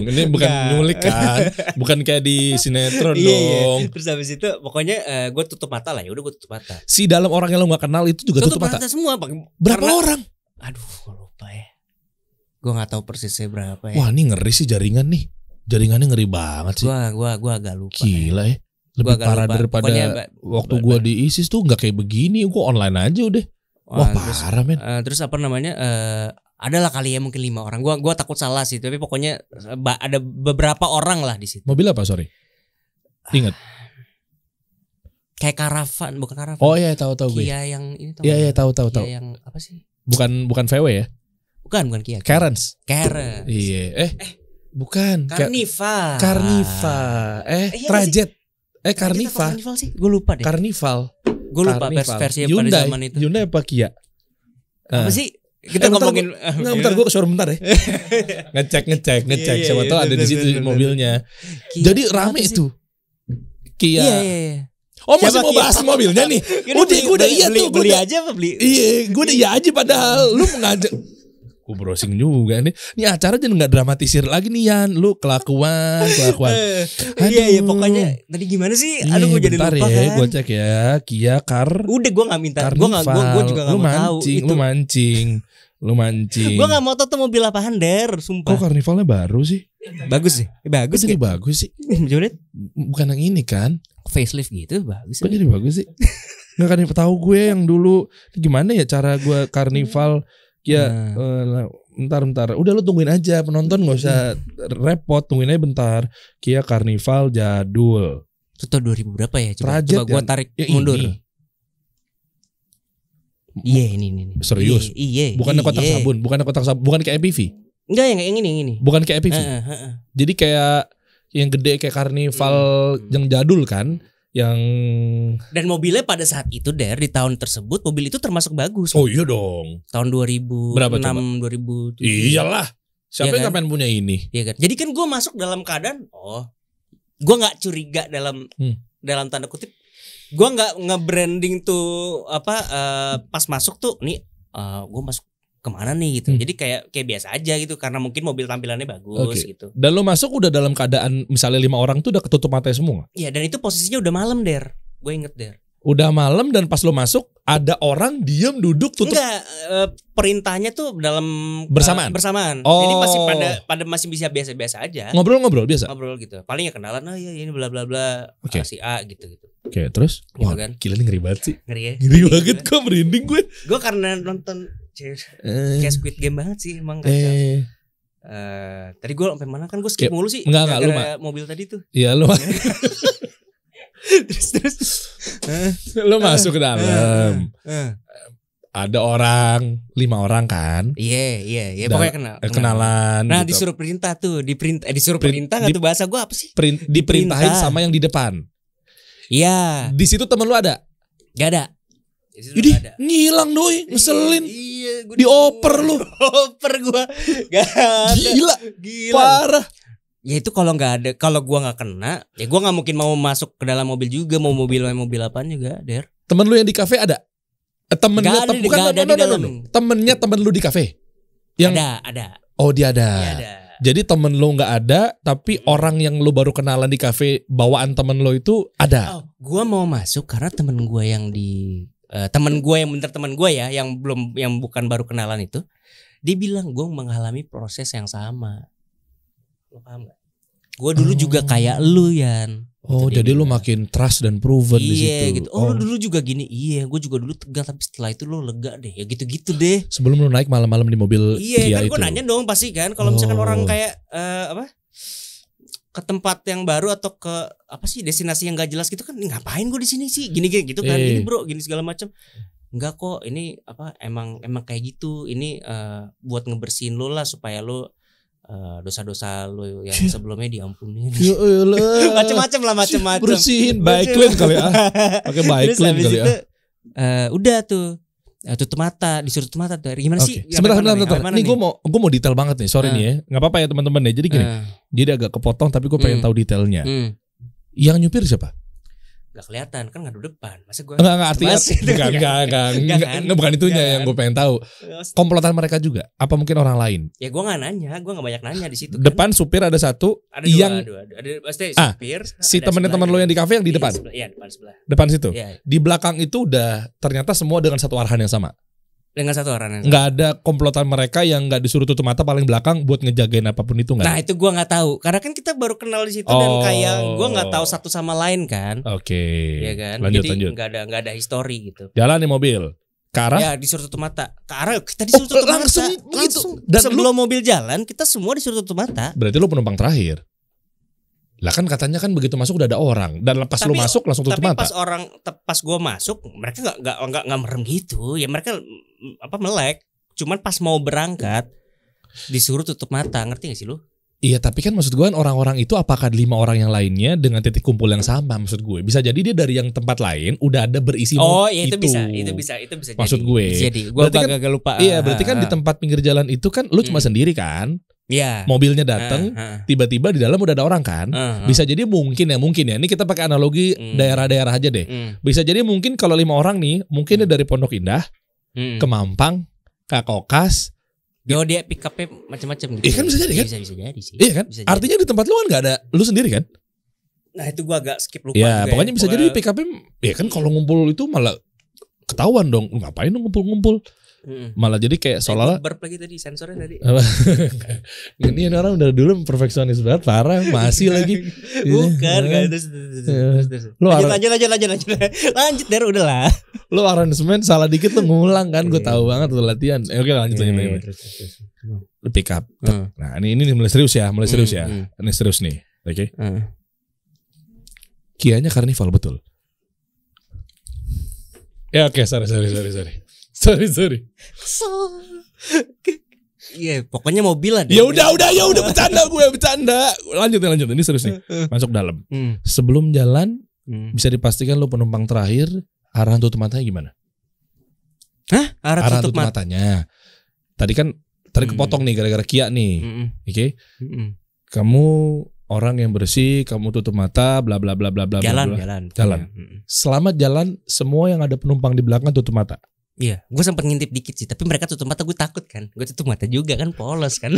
Ini bukan nyulik kan, bukan kayak di sinetron dong. Terus habis itu pokoknya gue tutup mata lah, ya udah gue tutup mata. Si dalam orang yang lo nggak kenal itu juga tutup mata semua. Berapa orang? Aduh, gue lupa ya. Gue nggak tahu persisnya berapa ya. Wah, ini ngeri sih jaringan nih. Jaringannya ngeri banget sih. Gue agak lupa. Gila ya. Lebih parah daripada waktu gue di ISIS tuh nggak kayak begini. Gue online aja udah. Wah parah men. Terus apa namanya? Adalah kali ya mungkin 5 orang. Gue takut salah sih. Tapi pokoknya ada beberapa orang lah di situ. Mobil apa sorry? Ingat. Kayak karavan, bukan karavan. Oh iya tahu gue. Kia yang ini tahu. Iya tahu. Kia yang apa sih? Bukan VW ya? Bukan Kia. Karens. Iya. Bukan. Carnival. Trajet. Carnival. Carnival sih, gue lupa deh. Carnival. Gue lupa versi pada zaman itu. Hyundai apa Kia? Apa sih? Kita ngomongin. Bentar gue ke showroom bentar ya. ngecek. Siapa tahu ada di situ mobilnya. Jadi rame itu. Kia. Iya. Oh masih mau bahas mobilnya nih. Udah iya tuh. Beli aja apa beli? Iya, gue udah iya aja padahal lu mengajak. Gue browsing juga nih. Ini acara jadi nggak dramatisir lagi nih Yan. Lu kelakuan. Iya pokoknya tadi gimana sih? Aduh gue jadi lupa ya, kan. Gue cek ya. Kia Udah gue nggak minta. Gue juga nggak mau tahu. Lu mancing. Gue nggak mau tahu tuh mobil apaan Der. Sumpah. Kok Carnivalnya baru sih? Bagus sih. Bagus. Jadi bagus sih. Bukan yang ini kan? Facelift gitu bagus. Kok jadi bagus sih? Nggak kan tahu gue yang dulu gimana ya cara gue Carnival. Ya, bentar. Udah lu tungguin aja, penonton nggak usah repot, tungguin aja bentar. Kia Carnival jadul. Itu tahun 2000 berapa ya? Coba gua tarik ya mundur. Iya ini. Serius? Iya. Bukan kotak sabun, bukan kayak EPV. Enggak yang ini. Bukan kayak EPV. Jadi kayak yang gede kayak Carnival yang jadul kan? Yang dan mobilnya pada saat itu Der di tahun tersebut mobil itu termasuk bagus. Oh iya dong. Tahun 2006 berapa 2007. Iyalah. Siapa yang pengen punya ini? Iya kan. Jadi kan gue masuk dalam keadaan gue nggak curiga dalam tanda kutip. Gue nggak nge-branding tuh pas masuk tuh nih gue masuk kemana nih gitu. Jadi kayak biasa aja gitu karena mungkin mobil tampilannya bagus gitu. Dan lo masuk udah dalam keadaan misalnya 5 orang tuh udah ketutup mata semua. Iya dan itu posisinya udah malam Der. Gue inget Der. Udah malam dan pas lo masuk ada orang diam duduk tutup. Enggak, perintahnya tuh dalam bersamaan. Oh. Jadi masih pada masih bisa biasa-biasa aja. Ngobrol biasa. Ngobrol gitu. Paling ya kenalan ya ini bla bla bla si A gitu. Oke, terus gitu wah, kan. Gila nih ngeri banget sih. Ngeri ya. Ngeri banget kok merinding gue. Gue karena nonton kayak Squid Game banget sih emang kacau. Tadi gue sampai mana kan gue skip mulu sih. Enggak lu mobil tadi tuh. Iya lu. terus lu masuk ke dalam. Ada 5 orang kan? Iya. Pokoknya kenalan. Nah, gitu. disuruh perintah tuh, disuruh perintah nggak tuh bahasa gue apa sih? Diperintahin sama yang di depan. Iya. Di situ temen lu ada? Gak ada. Jadi ngilang doi, ngeselin. Iya, dioper lu. Oper gue. Gak ada. Gila. Parah. Ya itu kalau nggak ada, kalau gue nggak kena, ya gue nggak mungkin mau masuk ke dalam mobil juga, mau mobil apaan juga, Der. Temen lu yang di kafe ada? Temennya temennya temen lu di kafe? Yang ada. Oh dia ada. Ya, ada. Jadi temen lu nggak ada, tapi orang yang lu baru kenalan di kafe bawaan temen lu itu ada. Gue mau masuk karena temen gue yang temen gue ya, yang bukan baru kenalan itu, dia bilang gue mengalami proses yang sama. Lo paham gak? Gue dulu juga kayak lu Yan. Oh jadi lu makin trust dan proven di situ. Iya gitu. Lu dulu juga gini. Iya gue juga dulu tegang tapi setelah itu lu lega deh. Ya gitu-gitu deh. Sebelum lu naik malam-malam di mobil Kia kan itu. gue nanya dong pasti kan. Kalau misalkan orang kayak ke tempat yang baru atau ke destinasi yang gak jelas gitu kan, ngapain gue di sini sih? Gini gitu kan. Ini bro, gini segala macam. Enggak kok, ini emang kayak gitu. Ini buat ngebersihin lu lah supaya lu dosa-dosa lu yang sebelumnya diampuni. Ya elah. Macam-macam. Bersihin bike lane kali ya. Pakai bike lane kali ya. Udah tuh. Tutup mata, disuruh tutup mata tuh. Gimana sih? Sebentar. Nih gue mau detail banget nih. Sorry nih ya. Enggak apa-apa ya teman-teman ya. Jadi gini. Jadi agak kepotong tapi gue pengen tahu detailnya. Yang nyupir siapa? Gak kelihatan kan ngadu depan. Masa gue enggak artinya bukan itunya yang gue pengen tahu. Komplotan mereka juga apa mungkin orang lain? Ya gue nggak nanya, gue nggak banyak nanya di situ. Depan supir ada satu, ada yang ada pasti supir. Si teman-teman lo yang di kafe yang di depan. Iya, depan sebelah. Depan situ. Ya. Di belakang itu udah ternyata semua dengan satu arahan yang sama. Dengan satu orang yang nggak ada komplotan mereka yang nggak disuruh tutup mata paling belakang buat ngejagain apapun itu nggak? Nah itu gue nggak tahu karena kan kita baru kenal di situ dan kayak gue nggak tahu satu sama lain kan. Oke. Ya kan. Lanjut. Nggak ada histori gitu. Jalan di mobil. Ke arah? Ya disuruh tutup mata. Ke arah kita disuruh tutup mata. Langsung. Dan sebelum mobil jalan kita semua disuruh tutup mata. Berarti lu penumpang terakhir. Lah kan katanya kan begitu masuk udah ada orang dan lepas lu masuk langsung tutup mata. Tapi pas gue masuk mereka nggak merem gitu. Ya mereka melek. Cuman pas mau berangkat disuruh tutup mata, ngerti gak sih lu? Iya tapi kan maksud gue kan orang-orang itu apakah 5 orang yang lainnya dengan titik kumpul yang sama maksud gue. Bisa jadi dia dari yang tempat lain udah ada berisi iya itu bisa maksud jadi. Gue. Jadi gue agak lupa. Iya berarti kan di tempat pinggir jalan itu kan lu cuma sendiri kan. Iya. Mobilnya datang, tiba-tiba di dalam udah ada orang kan. Bisa jadi mungkin ya. Ini kita pakai analogi daerah-daerah aja deh. Bisa jadi mungkin kalau 5 orang nih, mungkin dari Pondok Indah ke Mampang, ke Kokas, Oh dia pick up-nya macam-macam gitu. Iya kan bisa jadi kan? Bisa jadi sih. Iya kan? Bisa Artinya di tempat lu kan nggak ada lu sendiri kan? Nah itu gua agak skip lupa. Ya juga pokoknya bisa jadi pick up-nya. Ya kan kalau ngumpul itu malah ketahuan dong. Ngapain lu ngumpul-ngumpul? Malah jadi kayak seolah-olah burp lagi tadi sensornya tadi. Ini orang udah dulu perfeksionis banget parah masih lagi. Bukan terus. Lu lanjut Der udahlah. Lu aransemen salah dikit lu ngulang kan, gue tahu banget tuh latihan. Oke lanjut. Lu pick up. Nah ini mulai serius ya, Ini serius nih, oke? Kianya karnival betul. Ya oke, sorry. Iya, pokoknya mobil lah. Ya udah bercanda. Lanjut. Ini serius nih. Masuk dalam. Sebelum jalan, bisa dipastikan lu penumpang terakhir, arahan tutup matanya gimana? Hah? Arahan tutup matanya. Tadi kepotong nih gara-gara Kia nih. Oke. Kamu orang yang bersih, kamu tutup mata, bla bla bla bla bla. Jalan. Selama jalan, semua yang ada penumpang di belakang tutup mata. Iya, gue sempat ngintip dikit sih, tapi mereka tutup mata, gue takut kan. Gue tutup mata juga kan, polos kan.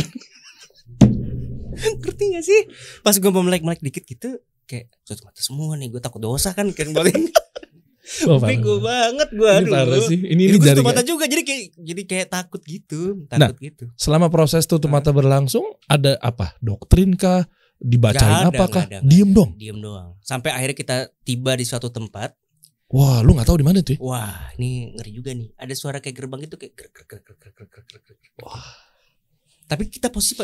Ngerti gak sih? Pas gue mau melek dikit gitu, kayak tutup mata semua nih, gue takut dosa kan paling. Bego banget gue. Ini parah sih. Ini gue tutup mata juga, jadi kayak takut gitu. Gitu. Selama proses tutup mata berlangsung, ada apa? Doktrin kah? Dibacain apakah? Diem doang. Sampai akhirnya kita tiba di suatu tempat. Wah, lu nggak tahu di mana tuh? Wah, ini ngeri juga nih. Ada suara kayak gerbang itu kayak krek. Wah. Tapi kita posisi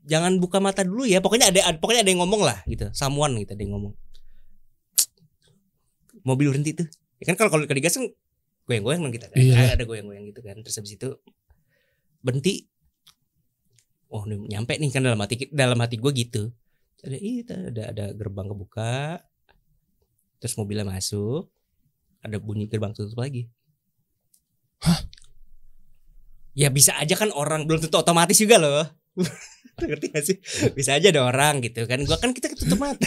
jangan buka mata dulu ya. Pokoknya ada yang ngomong lah gitu. Someone gitu ada yang ngomong. Mobil berhenti tuh. Ya kan kalau digas kan goyang-goyang kita kan. Iya. Ada goyang-goyang gitu kan. Terus habis itu berhenti. Oh, ini nyampe nih kan dalam hati gue gitu. Ada gerbang kebuka. Terus mobilnya masuk, ada bunyi gerbang tutup lagi. Hah? Ya bisa aja kan orang, belum tentu otomatis juga loh. Ngerti gak sih? Bisa aja ada orang gitu kan. Kita tutup mata.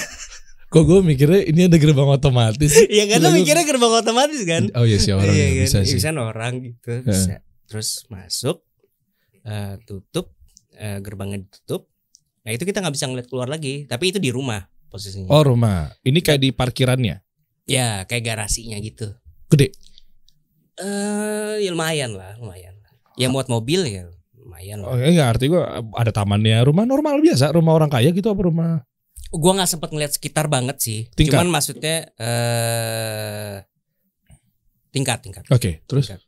Kok gue mikirnya ini ada gerbang otomatis? Iya kan, lo mikirnya gerbang otomatis kan? Oh iya sih orang iya, bisa kan? sih. Bisa orang gitu, bisa. Terus masuk, tutup, gerbangnya ditutup. Nah itu kita nggak bisa ngeliat keluar lagi. Tapi itu di rumah posisinya. Oh rumah. Ini kayak di parkirannya? Ya kayak garasinya gitu. Gede? Ya lumayan lah. Ya muat mobil ya lumayan lah. Oh enggak, arti gue ada tamannya. Rumah normal biasa, rumah orang kaya gitu apa rumah? Gue nggak sempet ngeliat sekitar banget sih. Tingkat. Cuman maksudnya tingkat. Oke, terus? Tingkat.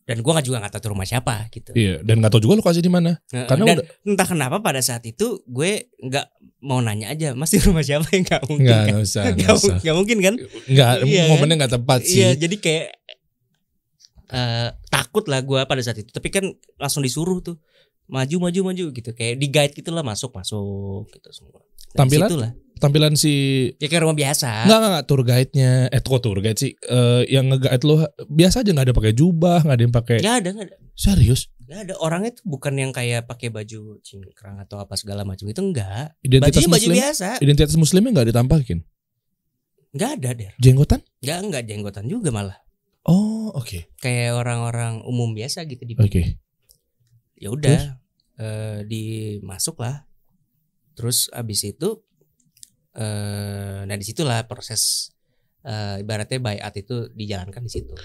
Dan gue juga nggak tahu rumah siapa gitu. Iya, dan nggak tahu juga lokasi di mana. Karena entah kenapa pada saat itu gue nggak mau nanya aja, Mas di rumah siapa yang nggak mungkin. Nggak mungkin kan? Nggak, iya, momennya nggak tepat sih. Iya, jadi kayak takut lah gue pada saat itu. Tapi kan langsung disuruh tuh maju gitu, kayak di guide gitulah masuk gitu semua. Nah, tampilan si ya kayak rumah biasa. Enggak tour guide-nya. Tour guide sih yang nge-guide lo biasa aja, enggak ada pakai jubah, enggak ada yang pakai. Enggak ada. Serius? Enggak ada. Orangnya tuh bukan yang kayak pakai baju cingkrang atau apa segala macam itu, enggak. Identitas baju muslim, biasa. Identitas muslimnya enggak ditampakin. Enggak ada, Der. Jenggotan? Enggak jenggotan juga malah. Oh, oke. Kayak orang-orang umum biasa gitu di. Oke. Ya udah, dimasuk lah. Terus abis itu nah disitulah proses ibaratnya baiat itu dijalankan di situ.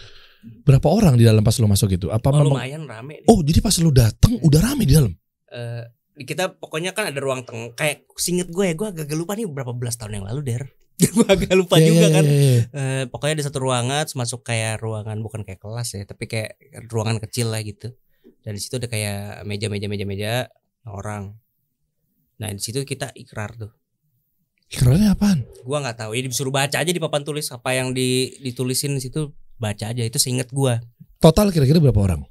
Berapa orang di dalam pas lo masuk itu? Apa lumayan rame. Oh jadi pas lo dateng udah rame di dalam? Kita pokoknya kan ada ruang tengah. Kayak singet gue agak lupa nih berapa belas tahun yang lalu Der. Gue agak lupa juga kan. Pokoknya ada satu ruangan, masuk kayak ruangan bukan kayak kelas ya, tapi kayak ruangan kecil lah gitu. Dan di situ ada kayak meja orang. Nah di situ kita ikrar tuh. Ikrarnya apaan? Gua nggak tahu. Ya disuruh baca aja di papan tulis apa yang ditulisin di situ, baca aja. Itu seinget gua. Total kira-kira berapa orang?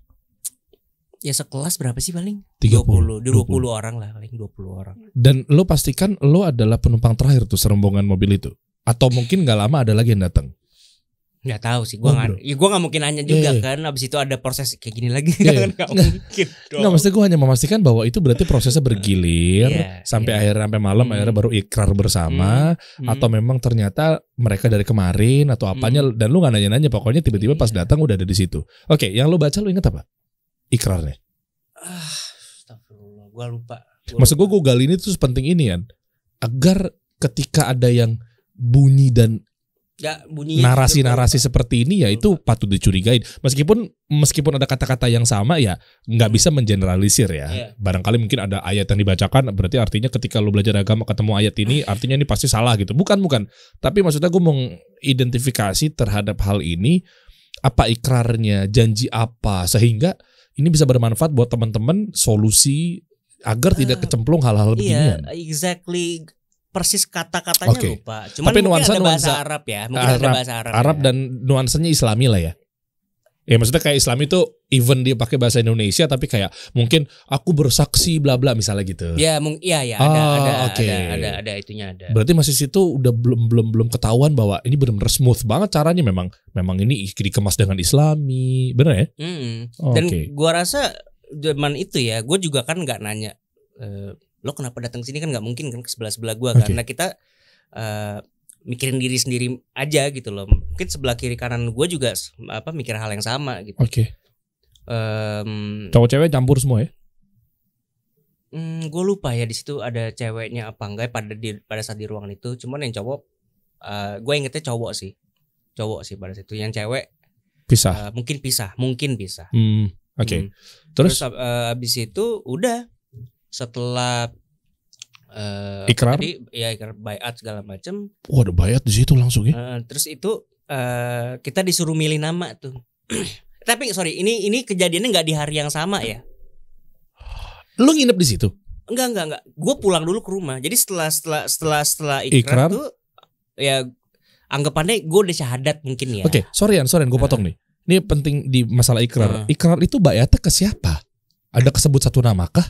Ya sekelas berapa sih paling? 20 orang lah, paling 20 orang. Dan lo pastikan lo adalah penumpang terakhir tuh serombongan mobil itu? Atau mungkin nggak lama ada lagi yang datang? Nggak tahu sih, gua nggak mungkin nanya juga kan. Abis itu ada proses kayak gini lagi kan nggak mungkin. Nggak, maksudnya gue hanya memastikan bahwa itu berarti prosesnya bergilir sampai malam akhirnya baru ikrar bersama atau memang ternyata mereka dari kemarin atau apanya dan lu nggak nanya-nanya, pokoknya tiba-tiba pas datang udah ada di situ. Oke, yang lu baca lu inget apa? Ikrarnya? Astagfirullah, gue lupa. Maksud gue gali ini tuh penting ini kan, agar ketika ada yang bunyi dan narasi-narasi seperti ini ya itu patut dicurigai. Meskipun ada kata-kata yang sama ya nggak bisa mengeneralisir ya. Barangkali mungkin ada ayat yang dibacakan berarti artinya ketika lu belajar agama ketemu ayat ini artinya ini pasti salah gitu. Bukan. Tapi maksudnya gue mengidentifikasi terhadap hal ini, apa ikrarnya, janji apa, sehingga ini bisa bermanfaat buat teman-teman, solusi agar tidak kecemplung hal-hal beginian. Iya, exactly. Persis kata-katanya lupa. Cuman tapi mungkin nuansa ada bahasa Arab ya. Mungkin ada bahasa Arab ya. Dan nuansanya Islami lah ya. Ya maksudnya kayak Islami itu even dia pakai bahasa Indonesia tapi kayak mungkin aku bersaksi bla bla misalnya gitu. Ya, ada itunya ada. Berarti masih situ udah belum ketahuan bahwa ini benar-benar smooth banget caranya, memang ini dikemas dengan Islami, benar ya? Dan gua rasa zaman itu ya, gue juga kan nggak nanya lo kenapa datang sini, kan nggak mungkin kan ke sebelah gue, karena kita mikirin diri sendiri aja gitu loh. Mungkin sebelah kiri kanan gue juga mikir hal yang sama gitu. Cowok cewek campur semua ya? Gue lupa ya di situ ada ceweknya apa enggak pada saat di ruangan itu. Cuman yang cowok, gue ingetnya cowok sih pada saat itu. Yang cewek pisah. Mungkin pisah. Terus abis itu udah setelah ikrar, ikrar bayat segala macam. Ada bayat di situ langsung ya. Terus itu kita disuruh milih nama tuh. Tapi ini kejadiannya nggak di hari yang sama ya. Lu nginep di situ? Enggak. Gue pulang dulu ke rumah. Jadi setelah ikrar tuh ya anggapannya gue udah syahadat mungkin ya. Oke, sorry gue potong nih. Ini penting di masalah ikrar. Ikrar itu bayatnya ke siapa? Ada kesebut satu nama kah?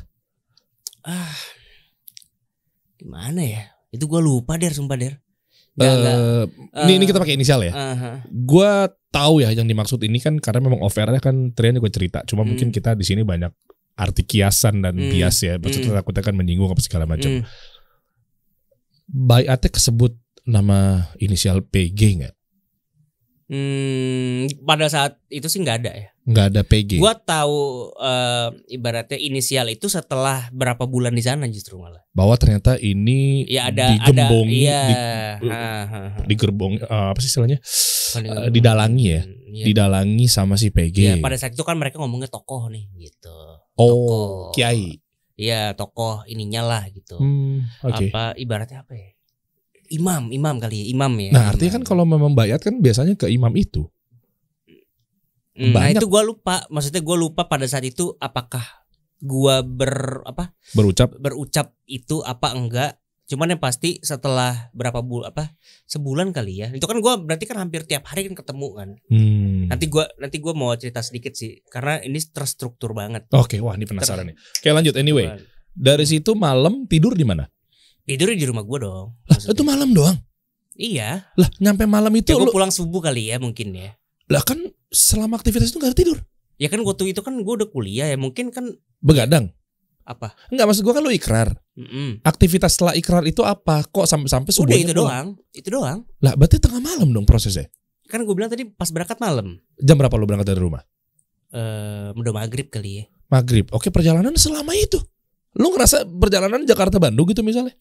Gimana ya? Itu gue lupa sumpah Der. Ini kita pakai inisial ya. Gue tahu ya yang dimaksud ini kan karena memang offernya kan Trian gue cerita. Cuma mungkin kita di sini banyak arti kiasan dan bias ya. Maksudnya takutnya kan menyinggung apa segala macam. Bayatnya kesebut nama inisial PG nggak? Pada saat itu sih nggak ada ya. Nggak ada PG. Gua tahu ibaratnya inisial itu setelah berapa bulan di sana justru malah. Bahwa ternyata ini digembongi, digerbong apa sih istilahnya? Didalangi ya. Didalangi sama si PG. Ya, pada saat itu kan mereka ngomongnya tokoh nih gitu. Tokoh. Kiai. Iya, tokoh ininya lah gitu. Apa ibaratnya apa ya? Imam kali ya, imam ya. Nah artinya kan kalau memang bayat kan biasanya ke imam itu. Nah itu gue lupa. Maksudnya gue lupa pada saat itu apakah gue berucap itu apa enggak. Cuman yang pasti setelah berapa sebulan kali ya. Itu kan gue berarti kan hampir tiap hari kan ketemu kan. Nanti gue mau cerita sedikit sih karena ini terstruktur banget. Oke, wah ini penasaran nih. Oke lanjut anyway. Dari situ malam tidur di mana? Tidurnya di rumah gue dong. Lah itu malam doang? Iya. Lah nyampe malam itu gue pulang subuh kali ya mungkin ya. Lah kan selama aktivitas itu gak ada tidur? Ya kan waktu itu kan gue udah kuliah ya mungkin kan. Begadang? Apa? Enggak, maksud gue kan lu ikrar. Aktivitas setelah ikrar itu apa? Kok sampai subuhnya? Udah itu doang. Lah berarti tengah malam dong prosesnya? Kan gue bilang tadi pas berangkat malam. Jam berapa lu berangkat dari rumah? Udah maghrib kali ya. Maghrib. Oke, perjalanan selama itu. Lu ngerasa perjalanan Jakarta-Bandung gitu misalnya?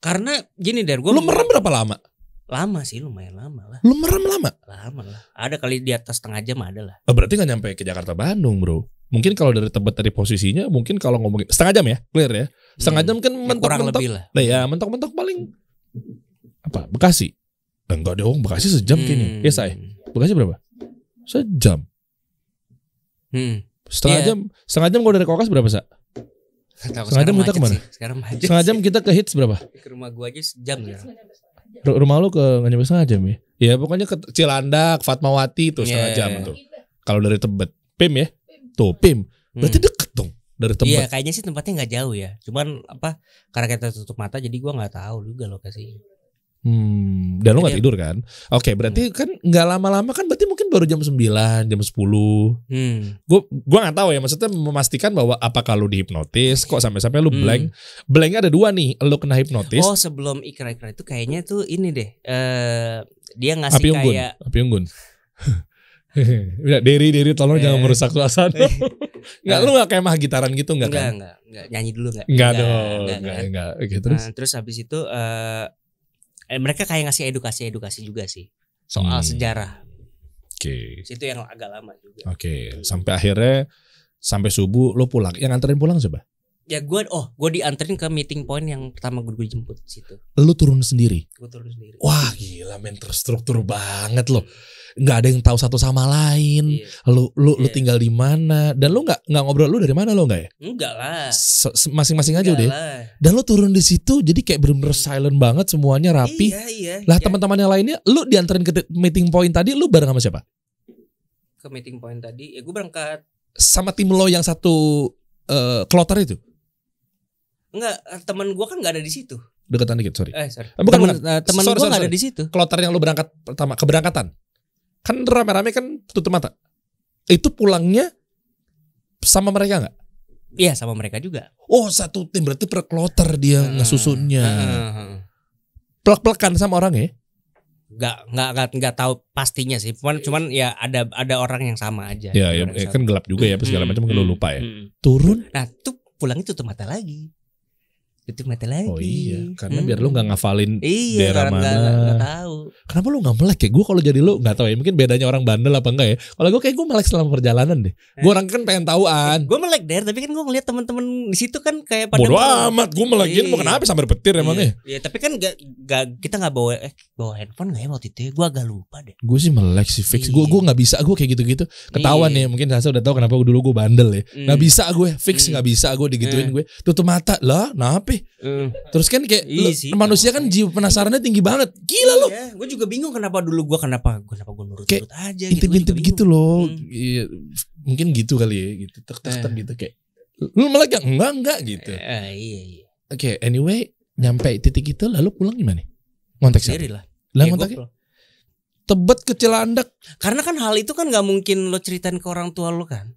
Karena gini gue. Lu merem berapa lama? Lama sih, lumayan lama lah. Lu merem lama? Lama lah. Ada kali di atas setengah jam ada lah. Berarti gak nyampe ke Jakarta-Bandung bro. Mungkin kalau dari Tebet dari posisinya mungkin kalau ngomongin setengah jam ya, clear ya. Setengah jam kan mentok-mentok. Kurang lebih lah. Nah ya mentok-mentok paling apa? Bekasi? Enggak dong, Bekasi sejam kayaknya. Ya saya. Bekasi berapa? Sejam. Setengah jam kalau dari Kokas berapa Sa? Setengah jam kita kemana? Setengah jam kita ke hits berapa? Ke rumah gua aja sejam ya. Rumah lu ke nggak nyampe setengah jam ya? Ya pokoknya ke Cilandak, Fatmawati tuh setengah jam tuh. Kalau dari Tebet, PIM ya? Tuh PIM. Berarti deket dong dari Tebet. Iya kayaknya sih tempatnya nggak jauh ya. Cuman karena kita tutup mata jadi gua nggak tahu juga lokasinya. Dan lu gak tidur kan? Oke, berarti kan gak lama-lama kan berarti mungkin baru jam 9, jam 10. Gua gak tahu ya, maksudnya memastikan bahwa apakah lu dihipnotis, kok sampai-sampai lu blank. Blanknya ada dua nih, lu kena hipnotis. Oh sebelum ikrar-ikrar itu kayaknya tuh ini deh. Dia ngasih Api unggun. Udah Derry tolong jangan merusak suasana. Enggak, lu enggak kayak mah gitaran gitu enggak kan? Enggak, nyanyi dulu enggak? Enggak dong, enggak. Oke, terus. Nah, terus habis itu mereka kayak ngasih edukasi juga sih soal sejarah. Oke. Itu yang agak lama juga. Oke, sampai akhirnya sampai subuh lo pulang. Yang nganterin pulang siapa? Ya gue dianterin ke meeting point yang pertama gue jemput situ. Lu turun sendiri? Gue turun sendiri. Wah gila men, terstruktur banget loh. Nggak ada yang tahu satu sama lain. Lu tinggal di mana? Dan lu nggak ngobrol lu dari mana lo nggak ya? Enggak lah. Masing-masing aja udah. Dan lu turun di situ jadi kayak bener-bener silent banget, semuanya rapi. Iya. Lah teman-teman yang lainnya, lu dianterin ke meeting point tadi, lu bareng sama siapa? Ke meeting point tadi, ya gue berangkat sama tim lo yang satu kloter itu. Enggak, teman gue kan nggak ada di situ. Deketan dikit, sorry. Bukan. Teman gue nggak ada di situ. Kloter yang lu berangkat pertama, keberangkatan. Kan rame-rame kan tutup mata. Itu pulangnya sama mereka nggak? Iya, sama mereka juga. Oh, satu tim, berarti per kloter dia ngesusunnya. Plek-plekan sama orang ya? Nggak tahu pastinya sih. Cuman ya ada orang yang sama aja. Ya kan gelap juga ya, segala macam mungkin lu lupa ya. Turun. Nah, tuh pulangnya tutup mata lagi. Oh iya, karena biar lu nggak ngafalin daerah mana. Nggak tahu. Kenapa lu nggak melek ya? Gue kalau jadi lu nggak tahu ya. Mungkin bedanya orang bandel apa enggak ya? Kalau gue kayak gue melek selama perjalanan deh. Gue orang kan pengen tahuan. Gue melek deh, tapi kan gue ngeliat teman-teman di situ kan kayak pada. Bodoh amat, gue melekin mau kenapa sampai petir emangnya? Iya, tapi kan kita nggak bawa handphone nggak ya waktu itu? Gue agak lupa deh. Gue sih melek sih fix. Gue nggak bisa. Gue kayak gitu-gitu. Ketahuan ya. Mungkin Sasa udah tahu kenapa dulu gue bandel ya. Nggak bisa gue fix, nggak bisa gue digituin gue. Tutup mata lah, nape? Terus kan kayak manusia kan jiwa penasarannya tinggi banget. Gila lo. Iya, gue juga bingung kenapa dulu gue kenapa gue nurut aja. Intip-intip gitu loh. Iya, mungkin gitu kali ya, gitu. Tek gitu kayak. Lu malah enggak gitu. Iya. Oke, anyway, nyampe titik itu lalu pulang gimana? Ngontek sendiri lah. Lah ngontek. Tebet ke Cilandak. Karena kan hal itu kan nggak mungkin lo ceritain ke orang tua lo kan.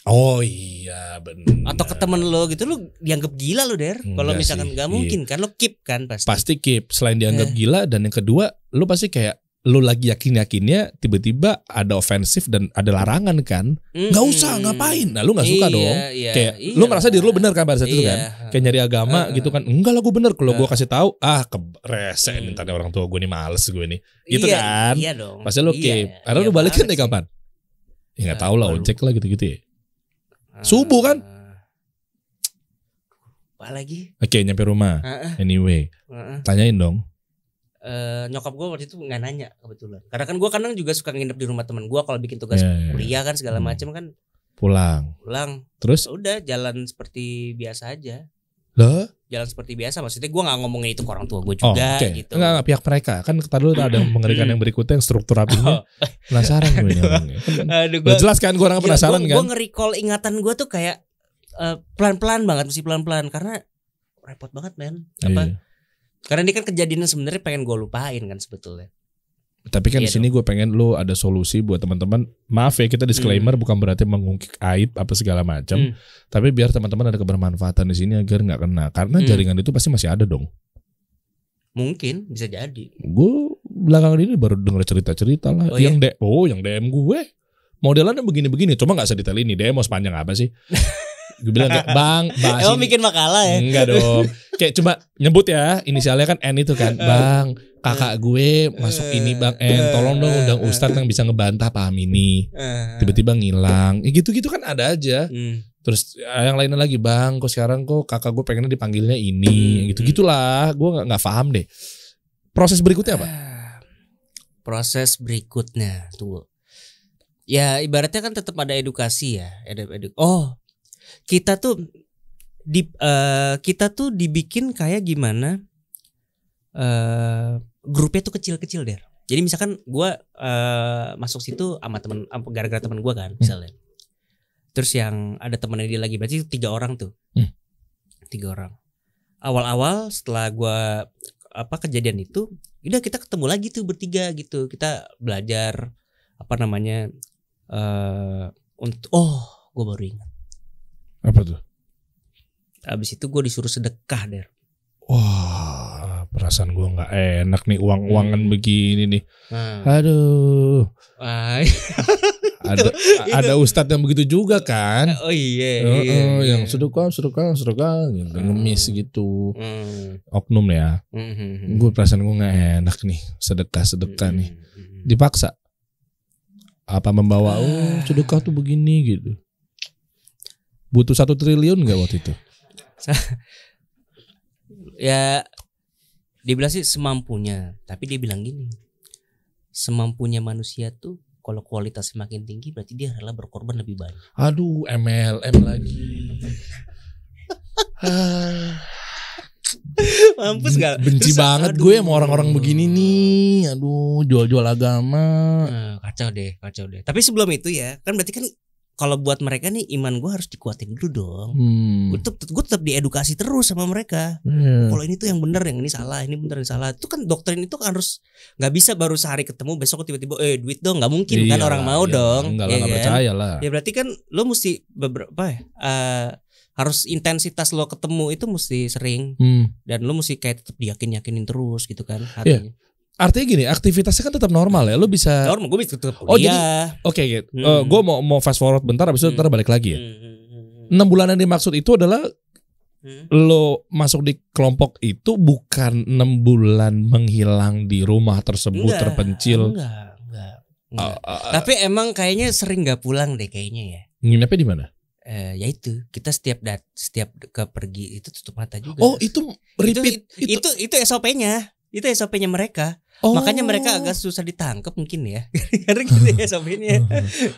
Oh iya benar. Atau ke temen lo gitu, lo dianggap gila lo Der. Kalau misalkan nggak mungkin kan lo keep kan pasti. Pasti keep. Selain dianggap gila, dan yang kedua lo pasti kayak lo lagi yakinnya tiba-tiba ada ofensif dan ada larangan kan. Nggak usah ngapain. Nah lo nggak suka dong. Kayak lo merasa diri lo benar kan pada saat itu kan. Kayak nyari agama gitu kan. Enggak lah gue bener. Kalau gue kasih tahu rese nih tadi orang tua gue nih, males gue nih. Gitu kan. Iya dong. Pasti lo keep. Karena lo balik kan dari kapan? Ya nggak tahu lah, ojek lah gitu-gitu ya. Subuh kan? Apa lagi? Oke, nyampe rumah. Anyway, tanyain dong. Nyokap gue waktu itu nggak nanya kebetulan. Karena kan gue kadang juga suka nginep di rumah teman gue kalau bikin tugas kuliah kan segala macam kan. Pulang. Terus? Udah jalan seperti biasa aja. Loh? Jalan seperti biasa, maksudnya gue nggak ngomongin itu ke orang tua gue juga gitu. Enggak, pihak mereka kan kata dulu ada mengerikan yang berikutnya yang struktur rapinya. Penasaran gue nih. Gue jelas kan, gue orang penasaran kan. Gue nge-recall ingatan gue tuh kayak pelan-pelan banget, mesti pelan-pelan karena repot banget men. Karena ini kan kejadian sebenarnya pengen gue lupain kan sebetulnya. Tapi kan di sini gue pengen lo ada solusi buat teman-teman. Maaf ya, kita disclaimer bukan berarti mengungkit aib apa segala macam. Tapi biar teman-teman ada kebermanfaatan di sini agar nggak kena. Karena jaringan itu pasti masih ada dong. Mungkin bisa jadi. Gue belakangan ini baru denger cerita-cerita lah. Yang DM gue modelannya begini-begini. Cuma nggak sedetail ini. DM mau sepanjang apa sih? Gue bilang kayak Bang, emang bikin makalah ya? Enggak dong. Kayak cuma nyebut ya, inisialnya kan N itu kan. Bang, kakak gue masuk ini Bang N, tolong dong undang Ustadz yang bisa ngebantah paham ini. Tiba-tiba ngilang. Ya gitu-gitu kan ada aja. Terus yang lainnya lagi, Bang, kok sekarang kok kakak gue pengennya dipanggilnya ini. Gitu-gitulah. Gue gak paham deh. Proses berikutnya apa? Proses berikutnya tunggu. Ya ibaratnya kan tetap ada edukasi ya. Kita tuh dibikin kayak gimana? Grupnya tuh kecil-kecil Der. Jadi misalkan gue masuk situ sama temen, gara-gara temen gue kan misalnya. Terus yang ada temennya dia lagi, berarti 3 orang tuh. 3 orang. Awal-awal setelah gue kejadian itu, udah kita ketemu lagi tuh bertiga gitu. Kita belajar gue baru ingat. Apa tuh? Abis itu gue disuruh sedekah Der. Wah, apa perasaan gue nggak enak nih uang-uangan begini nih. Nah. Aduh. Ada ustadz yang begitu juga kan? Oh iya. Yang sedekah gitu, ngemis gitu. Oknum ya. Gue perasaan gue nggak enak nih sedekah nih. Dipaksa. Apa membawa sedekah tuh begini gitu. Butuh 1 triliun nggak waktu itu? Ya dia bilang sih semampunya, tapi dia bilang gini, semampunya manusia tuh kalau kualitasnya makin tinggi berarti dia rela berkorban lebih banyak. Aduh, MLM lagi. Mampus gak? Benci banget gue sama orang-orang begini nih. Aduh, jual-jual agama. Kacau deh. Tapi sebelum itu ya, kan berarti kan kalau buat mereka nih iman gue harus dikuatin dulu dong. Gue tetap diedukasi terus sama mereka. Kalau ini tuh yang benar, yang ini salah, ini benar, ini salah. Itu kan doktrin itu kan harus nggak bisa baru sehari ketemu besok tiba-tiba duit dong, nggak mungkin kan orang mau dong. Enggak lah, nggak percaya lah. Ya berarti kan lo mesti harus intensitas lo ketemu itu mesti sering dan lo mesti kayak tetap yakinin terus gitu kan hatinya. Artinya gini, aktivitasnya kan tetap normal ya. Lo bisa normal, gue bisa tetap kuliah. Oke, gitu. Gue mau fast forward bentar, habis itu ntar balik lagi ya. 6 bulan yang dimaksud itu adalah lo masuk di kelompok itu bukan 6 bulan menghilang di rumah tersebut terpencil. Enggak. Tapi emang kayaknya sering nggak pulang deh kayaknya ya. Nginepnya di mana? Ya itu kita setiap ke pergi itu tutup mata juga. Oh itu repeat itu SOP-nya. Itu SOP-nya mereka. Makanya mereka agak susah ditangkap mungkin ya. Karena gitu ya SOP-nya.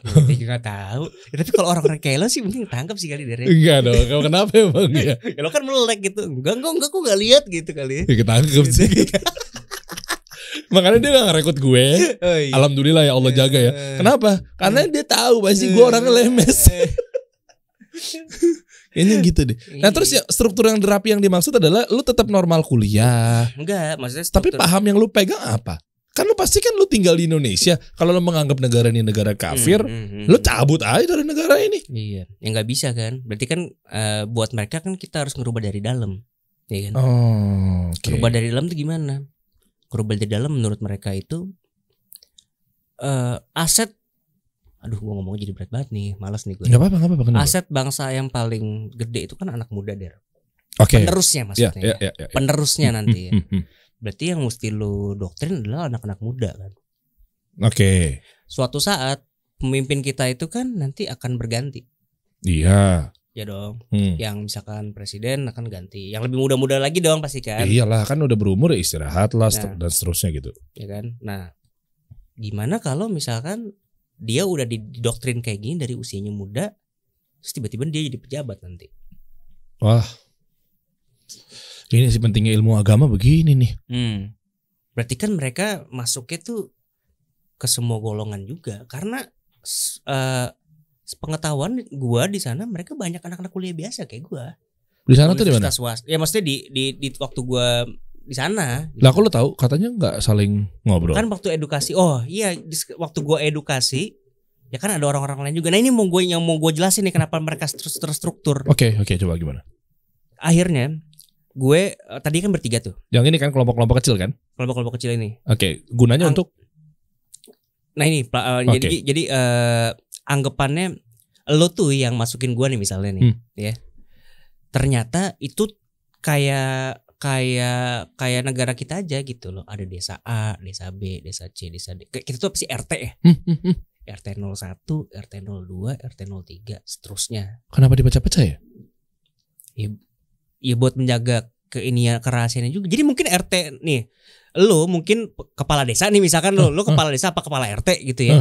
Kita juga tahu. Ya, tapi kalau orang-orang kayak lo sih mungkin tangkap sih kali dari. Enggak dong. Kamu kenapa emang ya? Ya lo kan melek gitu. Enggak kok enggak lihat gitu kali. Ya ketangkep sih. Makanya dia gak ngerekrut gue. Iya. Alhamdulillah ya Allah jaga ya. Kenapa? Karena dia tahu pasti gue orangnya lemes. Kayaknya gitu deh. Nah terus ya struktur yang terapi yang dimaksud adalah lu tetap normal kuliah. Enggak, maksudnya struktur. Tapi paham yang lu pegang apa? Kan lu pasti kan lu tinggal di Indonesia. Kalau lu menganggap negara ini negara kafir, lu cabut aja dari negara ini. Iya, ya nggak bisa kan. Berarti kan buat mereka kan kita harus ngerubah dari dalam, ya kan? Okay. Ngerubah dari dalam tuh gimana? Ngerubah dari dalam menurut mereka itu aset. Aduh, gue ngomongnya jadi berat banget nih, malas nih gue. Gak apa-apa. Aset bangsa yang paling gede itu kan anak muda, Der. Okay. Penerusnya maksudnya. Ya. Penerusnya nanti ya. Berarti yang mesti lu doktrin adalah anak-anak muda kan. Oke. Suatu saat pemimpin kita itu kan nanti akan berganti. Iya. Ya dong. Yang misalkan presiden akan ganti. Yang lebih muda-muda lagi dong pasti kan. Iyalah, kan udah berumur ya istirahat lah dan seterusnya gitu. Ya kan. Nah, gimana kalau misalkan dia udah didoktrin kayak gini dari usianya muda, terus tiba-tiba dia jadi pejabat nanti. Wah, ini sih pentingnya ilmu agama begini nih. Berarti kan mereka masuknya tuh ke semua golongan juga, karena pengetahuan gua di sana mereka banyak anak-anak kuliah biasa kayak gua. Di sana tuh di mana? Ya maksudnya di waktu gua di sana. Lah aku lo tahu katanya nggak saling ngobrol. Kan waktu edukasi. Oh iya, waktu gue edukasi ya kan ada orang-orang lain juga. Nah ini mau gue jelasin nih kenapa mereka terstruktur. Oke, coba gimana? Akhirnya gue tadi kan bertiga tuh. Yang ini kan kelompok-kelompok kecil kan? Kelompok-kelompok kecil ini. Oke, gunanya untuk. Nah ini jadi anggapannya lo tuh yang masukin gue nih misalnya nih, ya. Ternyata itu kayak negara kita aja gitu loh. Ada desa A, desa B, desa C, desa D. Kita tuh apa sih RT ya? RT 01, RT 02, RT 03, seterusnya. Kenapa dipecah-pecah ya? Ya buat menjaga kerahasiaannya juga. Jadi mungkin RT nih, lo mungkin kepala desa nih misalkan lo kepala desa apa kepala RT gitu ya.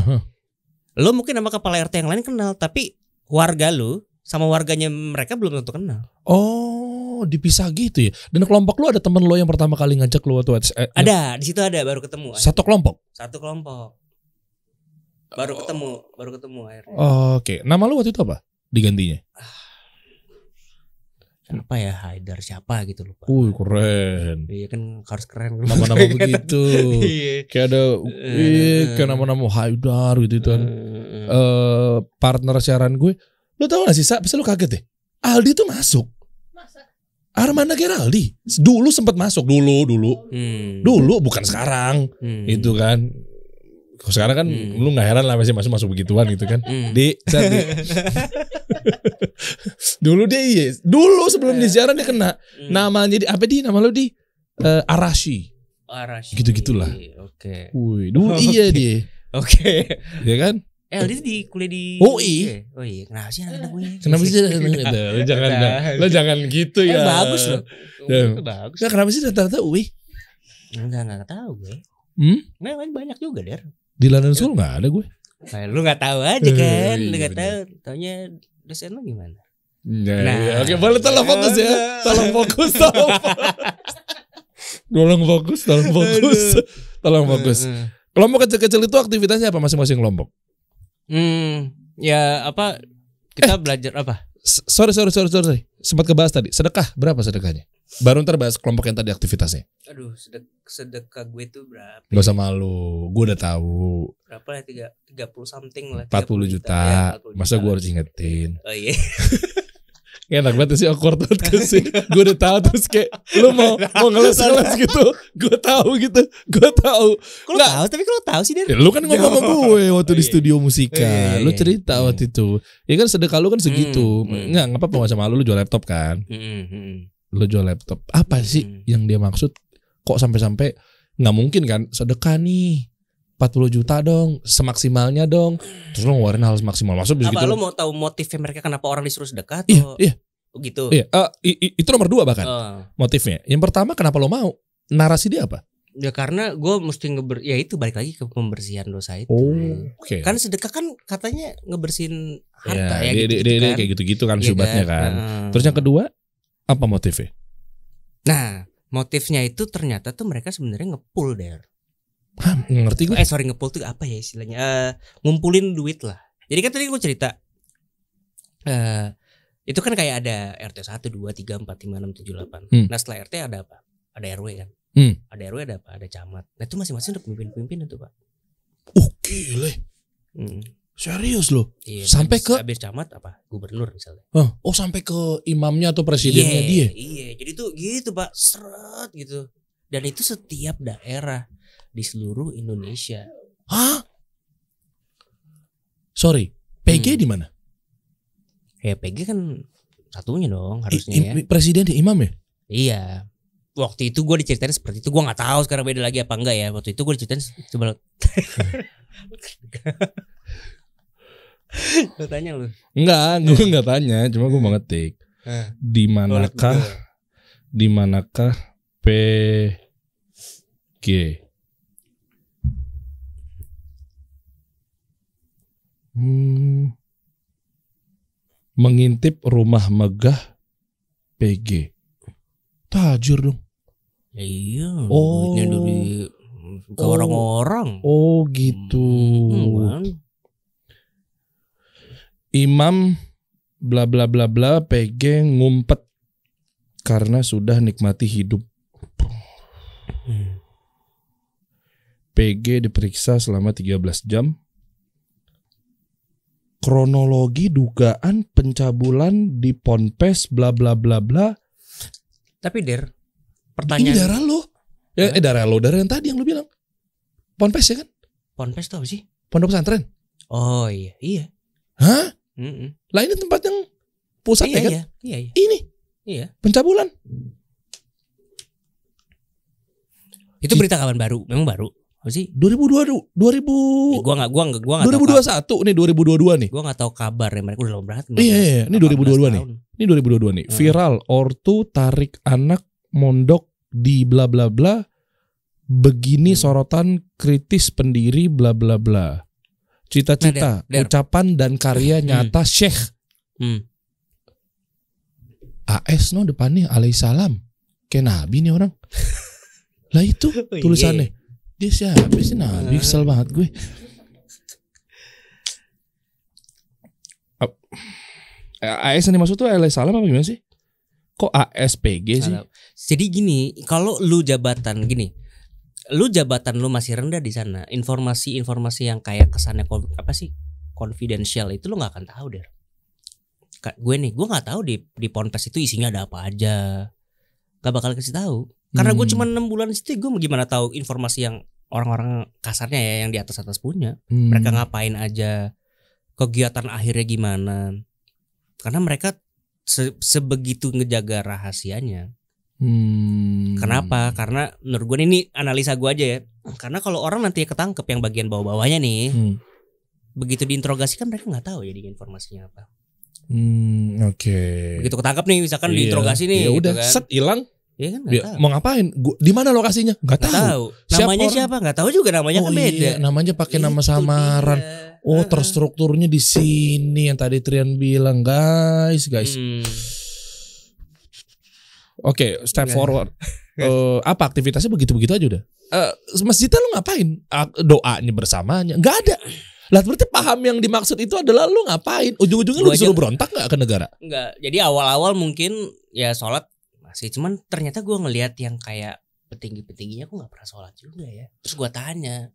Lo mungkin sama kepala RT yang lain kenal, tapi warga lo sama warganya mereka belum tentu kenal. Oh, dipisah gitu ya. Dan kelompok lu ada temen lo yang pertama kali ngajak lu waktu ada, di situ ada baru ketemu. Satu kelompok. Baru ketemu akhirnya. Oke. Nama lu waktu itu apa? Digantinya? Siapa ya? Haidar siapa gitu lupa. Keren. Iya kan harus keren. Nama-nama begitu. Kayak ada kayak nama-nama Haidar gitu kan. Partner siaran gue. Lu tau gak sih, Sa? Bisa lu kaget deh. Aldi tuh masuk. Armanda Geraldi dulu sempat masuk dulu bukan sekarang itu kan. Sekarang kan lu nggak heran lah masih masuk begituan gitu kan. Dulu dia dulu sebelum di siaran dia kena namanya apa nama lu Arashi gitu-gitulah. Oke. Wih, dulu iya dia. Oke. Ya kan? Dia di kuliah di UI. Oh iya, kenapa sih anak gue? Kenapa sih lu jangan gitu ya. Bagus loh. Bagus. Nah, kenapa sih rata-rata UI? Enggak tahu gue. Nah, banyak juga, Der. Di London School enggak ada gue. Nah, lu enggak tahu aja kan. Lu enggak tahu. Taunya dosen lu gimana? Nah, oke, boleh tolong fokus ya. Tolong fokus. Tolong fokus. Kelompok kecil-kecil itu aktivitasnya apa masing-masing kelompok? Ya apa kita belajar apa? Sorry. Sempat kebahas tadi. Sedekah berapa sedekahnya? Baru ntar bahas kelompok yang tadi aktivitasnya. Aduh, sedekah gue tuh berapa? Gak usah malu, gue udah tahu. Berapa ya? 30 something lah. 40 juta. Ya, 40 juta. Masa gue harus ingetin? Oh iya. Enak banget sih awkward banget sih. Gue udah tahu terus kayak lu mau ngeles gitu. Gue tahu. Kok lu tahu? Tapi kalau tahu sih dia. Ya, lu kan ngomong sama gue waktu di studio musika. Lu cerita waktu itu. Ya kan sedekah lu kan segitu. Enggak apa-apa, masa malu lu jual laptop kan. Lu jual laptop. Apa sih yang dia maksud? Kok sampai nggak mungkin kan sedekah nih 40 juta dong, semaksimalnya dong. Terus lo ngeluarin hal semaksimal. Maksud apa gitu. Lo mau tahu motifnya mereka kenapa orang disuruh sedekah atau? Iya. Gitu. Iya. Itu nomor 2 bahkan. Motifnya. Yang pertama kenapa lo mau? Narasi dia apa? Ya karena gue mesti ya itu balik lagi ke pembersihan dosa itu. Oke. Kan sedekah kan katanya ngebersihin harta ya gitu kan. Kayak gitu-gitu kan syubhatnya kan. Terus yang kedua apa motifnya? Nah, motifnya itu ternyata tuh mereka sebenarnya nge-pull der. Ngerti gue. Nge-pull tuh apa ya istilahnya? Ngumpulin duit lah. Jadi kan tadi gue cerita itu kan kayak ada RT 1, 2, 3, 4, 5, 6, 7, 8. Nah setelah RT ada apa? Ada RW kan. Ada RW ada apa? Ada camat. Nah itu masing-masing ada pemimpin-pemimpin itu Pak. Gile. Serius loh. Iya, sampai ke habis camat apa? Gubernur misalnya. Sampai ke imamnya atau presidennya dia. Iya. Jadi tuh gitu Pak, seret gitu. Dan itu setiap daerah di seluruh Indonesia. Hah? Sorry, PG di mana? Ya PG kan satunya dong harusnya ya. Presiden di imam ya? Iya. Waktu itu gue diceritain seperti itu. Gue nggak tahu sekarang beda lagi apa enggak ya. Waktu itu gue diceritain coba. Lo tanya lu? Enggak, gue nggak tanya. Cuma gue mau ngetik. Di manakah PG? Mengintip rumah megah PG. Tajir dong. Ya iya. Duitnya dari ke orang-orang. Oh gitu. Imam bla bla bla bla PG ngumpet karena sudah nikmati hidup. PG diperiksa selama 13 jam. Kronologi dugaan pencabulan di Ponpes bla bla bla bla. Tapi Der, pertanyaan ini darah lo. Darah lo, darah yang tadi yang lo bilang. Ponpes ya kan? Ponpes itu apa sih? Pondok pesantren. Oh iya. Hah? Lah ini tempat yang pusatnya kan? Iya. Ini. Iya. Pencabulan. Itu berita kapan baru? Memang baru. Apa sih? 2021 nih 2022 nih. Gua enggak tahu kabar ya, mereka udah lama banget. Iya, ini 2022 nih. Ini 2022 nih. Viral ortu tarik anak mondok di bla bla bla. Begini sorotan kritis pendiri bla bla bla. Cita-cita, ucapan dan karya nyata Syekh. AS no depannya alaihissalam. Kayak nabi nih orang. Lah itu tulisannya. Dia siapa sih nabi? Kesel banget gue. AS yang dimaksud tuh alaihissalam apa gimana sih? Kok ASPG sih? Jadi gini, kalau lu jabatan lu masih rendah di sana, informasi yang kayak kesannya apa sih confidential itu lu nggak akan tahu deh. Gue nggak tahu di Ponpes itu isinya ada apa aja. gak bakal kasih tahu. Karena gue cuma 6 bulan situ, gue gimana tahu informasi yang orang-orang kasarnya ya yang di atas punya. Mereka ngapain aja, kegiatan akhirnya gimana. Karena mereka sebegitu ngejaga rahasianya. Kenapa? Karena menurut gue ini analisa gue aja ya. Karena kalau orang nanti ketangkep yang bagian bawah-bawahnya nih, begitu diinterogasi kan mereka nggak tahu jadi informasinya apa. Oke. Begitu ketangkep nih, misalkan diinterogasi nih. Ya udah, gitu kan. set hilang. Iya kan nggak tahu. Mau ngapain? Di mana lokasinya? Nggak tahu. Namanya siapa? Nggak tahu juga namanya kan beda. Iya, namanya pakai nama samaran. Oh, terstrukturnya di sini yang tadi Trian bilang, guys. Oke, step forward. Apa aktivitasnya begitu-begitu aja udah? Masjidnya lu ngapain? Doanya bersamanya? Nggak ada. Lah berarti paham yang dimaksud itu adalah lu ngapain? Ujung-ujungnya lu disuruh berontak nggak ke negara? Nggak. Jadi awal-awal mungkin ya sholat masih, cuman ternyata gue ngelihat yang kayak petinggi-petingginya aku nggak pernah sholat juga ya. Terus gue tanya,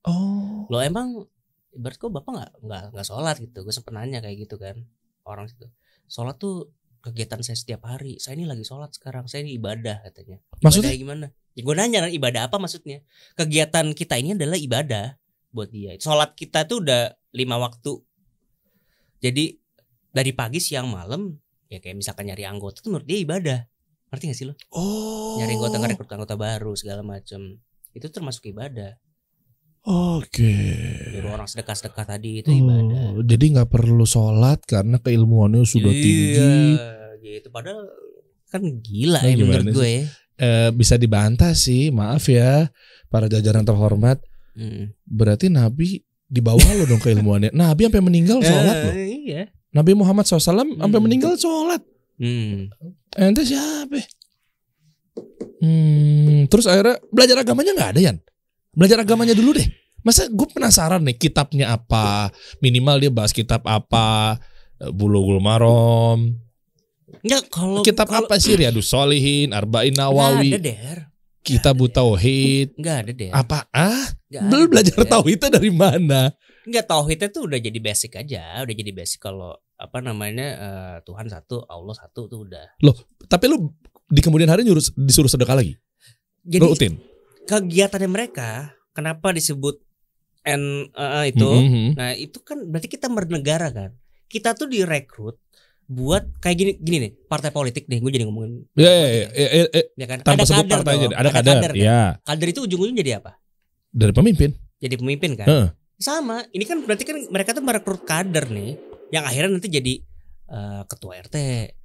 lo emang berarti kok bapak nggak sholat gitu? Gue sempet nanya kayak gitu kan orang situ. Sholat tuh kegiatan saya setiap hari. Saya ini lagi sholat sekarang. Saya ini ibadah katanya. Maksudnya gimana? Ya gue nanya ibadah apa maksudnya? Kegiatan kita ini adalah ibadah buat dia. Sholat kita tuh udah 5 waktu. Jadi dari pagi, siang, malam, ya kayak misalkan nyari anggota tuh menurut dia ibadah. Ngerti gak sih lo? Nyari anggota, ngerekrut anggota baru segala macam. Itu termasuk ibadah. Oke. Nyuruh orang sedekah-sedekah tadi itu ibadah. Jadi nggak perlu sholat karena keilmuannya sudah tinggi. Gitu. Padahal kan gila ya menurut gue. Bisa dibantah sih, maaf ya para jajaran terhormat. Berarti Nabi di bawah lo dong keilmuannya. Nabi sampai meninggal sholat loh. Iya. Nabi Muhammad SAW sampai meninggal sholat. Ente siapa? Terus akhirnya belajar agamanya nggak ada, Yan? Belajar agamanya dulu deh. Masa gue penasaran nih kitabnya apa, minimal dia bahas kitab apa, Bulughul Maram. Enggak, kitab apa sih, Riyadus Shalihin, Arba'in Nawawi, Kitab Tauhid. Enggak ada deh. Apa? Belum belajar tauhidnya dari mana? Enggak, tauhidnya tuh udah jadi basic aja, udah jadi basic kalau apa namanya Tuhan satu, Allah satu tuh udah. Loh, tapi lu di kemudian hari disuruh sedekah lagi? Jadi rutin. Kegiatannya mereka kenapa disebut itu? Nah, itu kan berarti kita bernegara kan. Kita tuh direkrut buat kayak gini nih, partai politik nih, gue jadi ngomongin. Ya kan. Tanpa sebut partainya, ada kader. Ya. Kader itu ujung-ujungnya jadi apa? Dari pemimpin. Jadi pemimpin kan. Sama, ini kan berarti kan mereka tuh merekrut kader nih, yang akhirnya nanti jadi ketua RT.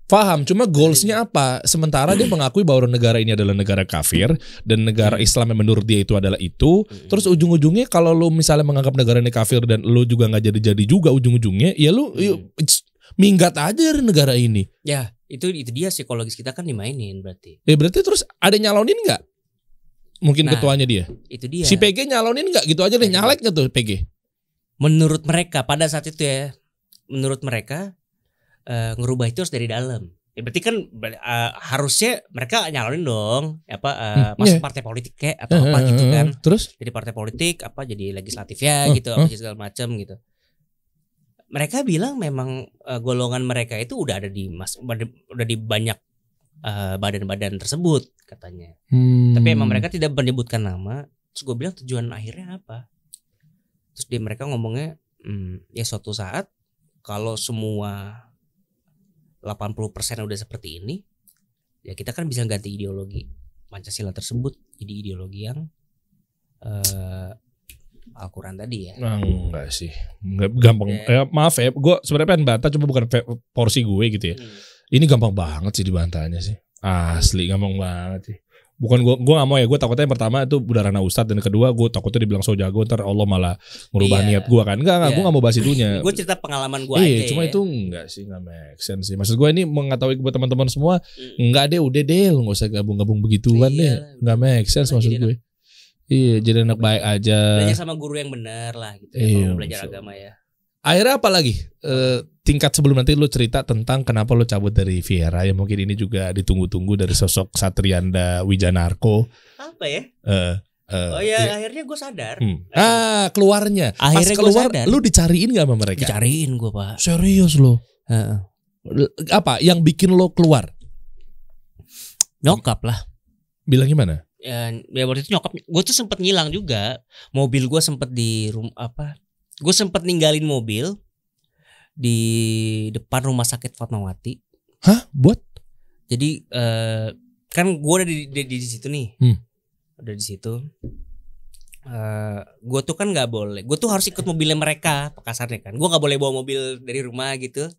Paham, cuma goalsnya apa? Sementara dia mengakui bahwa negara ini adalah negara kafir dan negara Islam yang menurut dia itu adalah itu. Terus ujung-ujungnya kalau lu misalnya menganggap negara ini kafir dan lu juga nggak jadi juga ujung-ujungnya, ya lu minggat aja dari negara ini. Ya, itu dia psikologis kita kan dimainin berarti. Berarti terus ada nyalonin nggak? Mungkin ketuanya dia. Itu dia. Si PG nyalonin nggak gitu aja deh, nyalek nggak tuh PG? Menurut mereka pada saat itu ya, menurut mereka ngerubah itu harus dari dalam. Ya berarti kan harusnya mereka nyalonin dong masuk partai politik kayak atau apa gitu kan. Terus jadi partai politik apa jadi legislatif ya gitu apa segala macam gitu. Mereka bilang memang golongan mereka itu udah ada udah di banyak badan-badan tersebut katanya. Tapi emang mereka tidak menyebutkan nama. Terus gue bilang tujuan akhirnya apa? Terus mereka ngomongnya ya suatu saat kalau semua 80% udah seperti ini, ya kita kan bisa ganti ideologi Pancasila tersebut jadi ideologi yang Al-Quran tadi ya. Enggak sih, enggak gampang. Maaf ya, gue sebenarnya pengen bantah, cuma bukan porsi gue gitu ya. Ini gampang banget sih dibantahnya sih, asli gampang banget sih. Bukan gue nggak mau ya, gue takutnya yang pertama itu udah ranah ustadz, dan kedua gue takutnya dibilang so jago ntar Allah malah merubah niat gue kan. Enggak, gue nggak mau bahas itunya. Gue cerita pengalaman gue aja. Cuma itu enggak sih, nggak make sense sih. Maksud gue ini mengetahui buat teman-teman semua, enggak deh, udah deh, nggak usah gabung-gabung begituan deh, nggak make sense maksud gue. Jadi anak baik aja. Belajar sama guru yang benar lah gitu. Belajar agama ya. Akhirnya apa lagi? Tingkat sebelum nanti lu cerita tentang kenapa lu cabut dari Viera, ya mungkin ini juga ditunggu-tunggu dari sosok Satrianda Wijanarko. Apa ya? Akhirnya gue sadar. Keluarnya. Akhirnya pas keluar, sadar. Lu dicariin gak sama mereka? Dicariin gue, Pak. Serius lo? Uh-uh. Apa yang bikin lo keluar? Nyokap lah. Bilang gimana? Ya waktu itu nyokap gue tuh sempet ngilang juga. Mobil gue sempet di gue sempet ninggalin mobil di depan rumah sakit Fatmawati. Hah? Buat? Jadi kan gue udah di situ nih. Udah di situ. Gue tuh kan nggak boleh. Gue tuh harus ikut mobilnya mereka, kasarnya kan. Gue nggak boleh bawa mobil dari rumah gitu.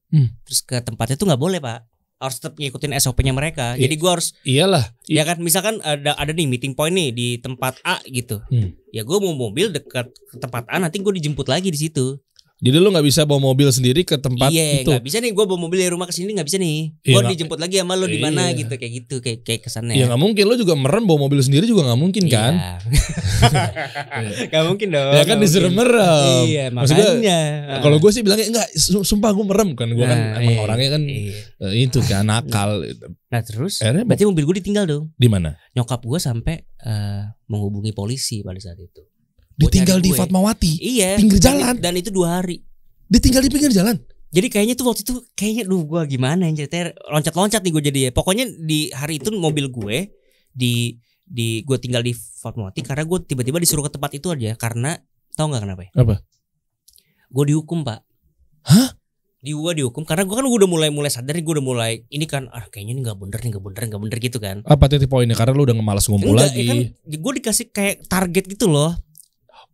Terus ke tempatnya tuh nggak boleh, Pak. Harus tetap ngikutin SOP-nya mereka. Jadi gue harus. Iyalah. Ya kan, misalkan ada nih meeting point nih di tempat A gitu. Ya gue mau mobil dekat ke tempat A, nanti gue dijemput lagi di situ. Jadi lu nggak bisa bawa mobil sendiri ke tempat iya, itu? Iya, nggak bisa nih. Gue bawa mobil dari rumah ke sini nggak bisa nih. Gue dijemput lagi sama lo di mana gitu, kayak kesannya. Iya nggak mungkin. Lo juga merem bawa mobil sendiri juga nggak mungkin kan? Gak mungkin dong. Ya kan disuruh merem. Iya, makanya. Kalau gue sih bilangnya enggak, sumpah gue merem kan. Gue kan emang orangnya kan itu kan nakal. Nah terus, berarti mobil gue ditinggal dong. Di mana? Nyokap gue sampai menghubungi polisi pada saat itu. Ditinggal di Fatmawati. Iya. Pinggir jalan. Dan itu 2 hari. Ditinggal di pinggir jalan. Jadi kayaknya tuh waktu itu gue gimana ya ceritanya, loncat-loncat nih gue jadi ya. Pokoknya di hari itu mobil gue gue tinggal di Fatmawati karena gue tiba-tiba disuruh ke tempat itu aja karena tahu nggak kenapa? Apa? Gue dihukum, Pak. Hah? Gue dihukum karena gue kan udah mulai sadar nih, gue udah mulai ini kan kayaknya ini nggak bener gitu kan. Apa titik poinnya? Karena lu udah malas ngumpul lagi. Kan, gue dikasih kayak target gitu loh.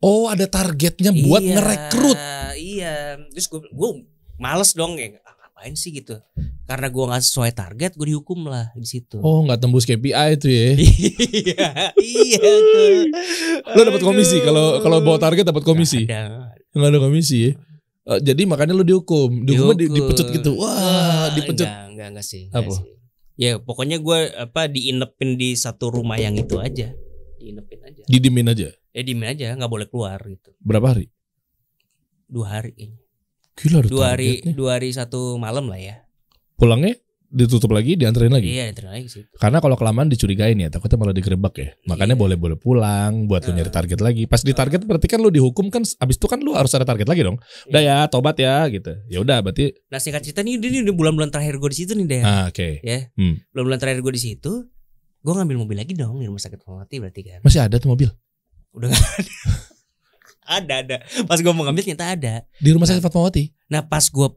Oh, ada targetnya buat ngerekrut. Iya. Terus gue males dong ya. Ngapain sih gitu? Karena gue nggak sesuai target, gue dihukum lah di situ. Oh, nggak tembus KPI itu ya? Iya tuh. Lo dapat komisi kalau bawa target dapat komisi? Nggak ada komisi ya? Jadi makanya lo dihukum. Dihukumnya dipecut gitu. Wah, dipecut. Enggak sih. Apa? Ya pokoknya gue diinepin di satu rumah yang itu aja. Diinepin aja. Didimin aja. Dimin aja, nggak boleh keluar gitu. Berapa hari? 2 hari kayaknya. Gila, 2 hari 1 malam lah ya. Pulangnya ditutup lagi, dianterin lagi. Iya, dianterin lagi sih. Karena kalau kelamaan dicurigain ya, takutnya malah digerebek ya. Makanya boleh pulang buat lu nyari target lagi. Pas di target berarti kan lu dihukum kan, abis itu kan lu harus ada target lagi dong. Udah ya, tobat ya gitu. Ya udah berarti. Nah singkat cerita nih, ini udah bulan-bulan terakhir gue di situ nih deh. Oke. Ya, bulan-bulan terakhir gue di situ, gue ngambil mobil lagi dong di rumah sakit Fatmawati berarti kan. Masih ada tuh mobil? Udah gak ada. ada. Pas gue mau ngambil ternyata ada. Di rumah sakit Fatmawati? Nah pas gue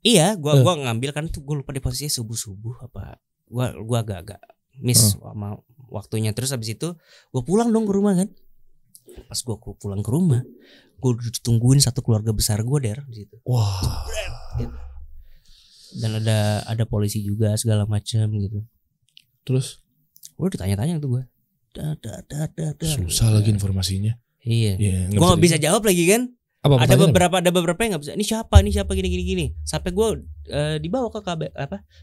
gue ngambil kan tuh, gue lupa di posisinya subuh apa. Gue agak miss sama waktunya. Terus habis itu gue pulang dong ke rumah kan. Pas gue pulang ke rumah, gue ditungguin satu keluarga besar gue di situ. Wah. Dan ada polisi juga segala macam gitu. Terus? Gue ditanya-tanya tuh gue. Susah lagi informasinya. Iya. Gue nggak bisa jawab lagi kan. Ada beberapa yang nggak bisa. Ini siapa gini. Sampai gue dibawa ke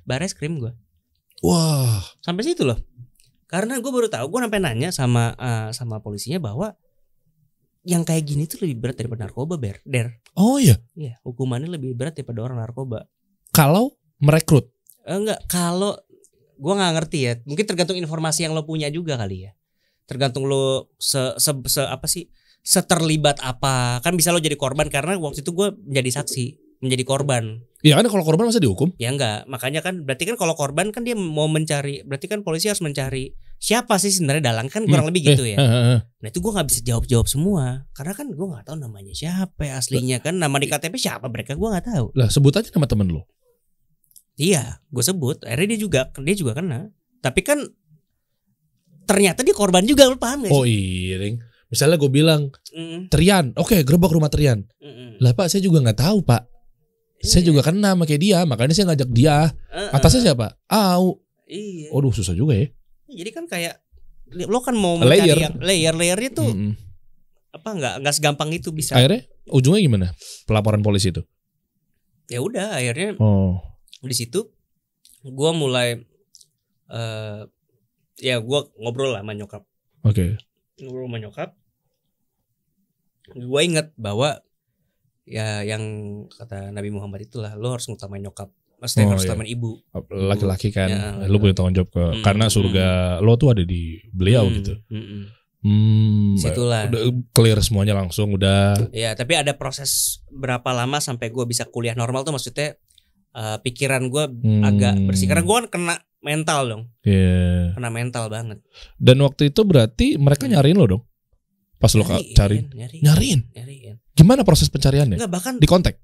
Bares Krim gue. Wah. Sampai situ loh. Karena gue baru tahu, gue sampai nanya sama polisinya bahwa yang kayak gini tuh lebih berat daripada narkoba, Der. Oh iya. Iya, hukumannya lebih berat daripada orang narkoba. Kalau merekrut? Enggak, kalau gue nggak ngerti ya. Mungkin tergantung informasi yang lo punya juga kali ya. Tergantung lo seterlibat apa. Kan bisa lo jadi korban karena waktu itu gue menjadi saksi, menjadi korban. Iya kan, kalau korban masa dihukum? Ya enggak, makanya kan berarti kan kalau korban kan dia mau mencari, berarti kan polisi harus mencari siapa sih sebenarnya dalang, kan kurang lebih gitu ya. Nah itu gue nggak bisa jawab semua karena kan gue nggak tahu namanya siapa aslinya kan, nama di KTP siapa mereka gue nggak tahu. Lah sebut aja nama temen lo. Iya, gue sebut. Akhirnya dia juga kena. Tapi kan ternyata dia korban juga, lo paham gak sih? Oh iya, misalnya gue bilang Trian, oke, gerbek rumah Trian. Lah Pak, saya juga nggak tahu Pak. Saya juga kena sama kayak dia, makanya saya ngajak dia. Atasnya siapa? Iya. Waduh, susah juga ya. Jadi kan kayak lo kan mau mencari yang layer-layernya tuh apa nggak segampang itu bisa. Akhirnya ujungnya gimana? Pelaporan polisi itu? Ya udah, akhirnya di situ gue mulai ya gue ngobrol lah sama nyokap. Oke. Ngobrol sama nyokap. Gue inget bahwa ya yang kata Nabi Muhammad itulah, lo harus ngutamain nyokap. Maksudnya harus utamain ibu. Laki-laki kan, ya, lo punya tanggung jawab karena surga lo tuh ada di beliau gitu. Situlah. Udah clear semuanya langsung udah. Ya tapi ada proses berapa lama sampai gue bisa kuliah normal tuh, maksudnya pikiran gue agak bersih. Karena gue kan mental dong. Iya. Kena mental banget. Dan waktu itu berarti mereka nyariin lo dong? Pas lo cari? Nyariin? Gimana proses pencariannya? Enggak, bahkan di kontak?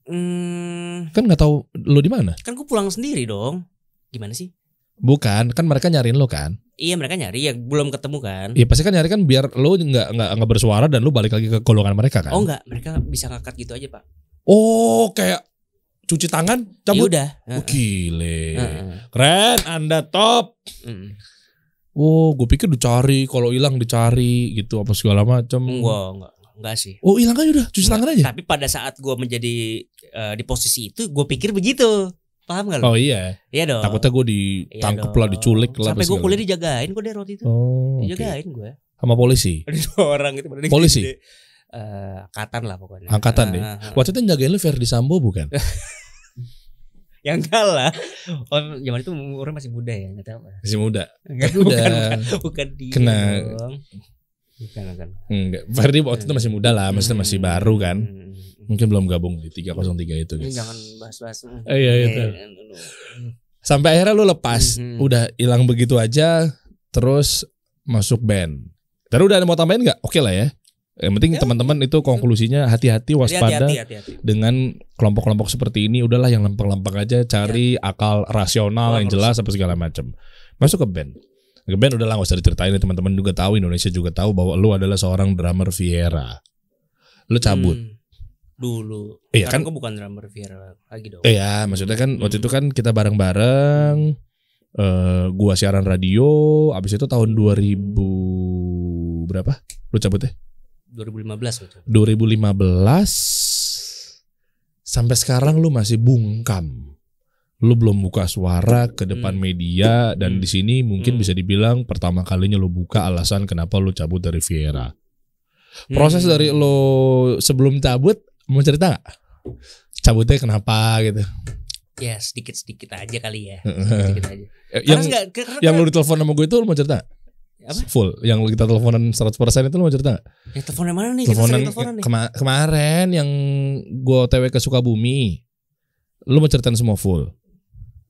Kan nggak tahu lo di mana? Kan gue pulang sendiri dong. Gimana sih? Bukan, kan mereka nyariin lo kan? Iya, mereka nyari, ya belum ketemu kan? Iya pasti kan nyari kan biar lo nggak bersuara dan lo balik lagi ke golongan mereka kan? Oh enggak, mereka bisa ngangkat gitu aja Pak. Oh kayak cuci tangan, cabut. Ya udah. Gile. Keren, Anda top. Oh, gue pikir dicari, kalau hilang dicari gitu apa segala macam. Enggak sih. Oh, hilang aja udah, cuci tangan aja. Tapi pada saat gue menjadi di posisi itu, gue pikir begitu. Paham gak lo? Oh iya. Iya dong. Takutnya gue ditangkep lah, diculik lah. Sampai gue kuliah dijagain gue dari waktu itu. Oh, dijagain gue. Sama polisi. Ada 2 orang gitu. Polisi. Angkatan lah pokoknya. Angkatan deh. Waktu itu yang jagain lu Ferdi Sambo bukan? Ya enggak lah. Oh, zaman itu umurnya masih muda ya, enggak tahu. Masih muda. Enggak, bukan dia. Kena. Bukan. Enggak. Ferdi waktu itu masih muda lah, maksudnya masih baru kan. Mungkin belum gabung di 303 itu guys. Jangan bahas-bahas. Iya itu. Sampai akhirnya lu lepas, udah hilang begitu aja, terus masuk band. Tapi udah ada mau tambahin nggak? Oke lah ya. Yang penting teman-teman itu konklusinya hati-hati, waspada hati-hati. dengan kelompok-kelompok seperti ini. Udahlah yang lempeng-lempeng aja, cari akal rasional yang jelas apa segala macam. Masuk ke band. Ke band udahlah nggak usah diceritain, teman-teman juga tahu, Indonesia juga tahu bahwa lu adalah seorang drummer Viera. Lu cabut. Dulu. Iya kan, gue bukan drummer Viera lagi dong. Iya, maksudnya kan waktu itu kan kita bareng-bareng. Gua siaran radio. Abis itu tahun 2000 berapa? Lu cabut ya? 2015 sampai sekarang lu masih bungkam. Lu belum buka suara ke depan media dan di sini mungkin bisa dibilang pertama kalinya lu buka alasan kenapa lu cabut dari Viera. Proses dari lu sebelum cabut mau cerita nggak? Cabutnya kenapa gitu? Ya sedikit-sedikit aja kali ya. Sedikit aja. Yang lu ditelepon sama gue itu lu mau cerita? Apa? Full. Yang kita teleponan 100% itu lu mau cerita gak? Yang teleponan mana nih? Teleponan kemarin yang gue OTW ke Sukabumi. Lu mau ceritain semua full?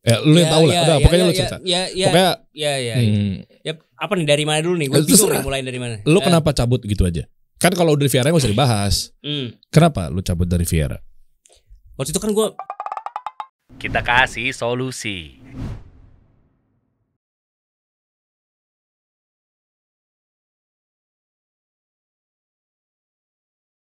Lu yang tahu lah. Udah pokoknya lu cerita. Pokoknya ya apa nih, dari mana dulu nih? Gue bingung nih mulai dari mana. Lu kenapa cabut gitu aja? Kan kalau dari Viera gak usah dibahas. Kenapa lu cabut dari Viera? Waktu itu kan gue Kita kasih solusi.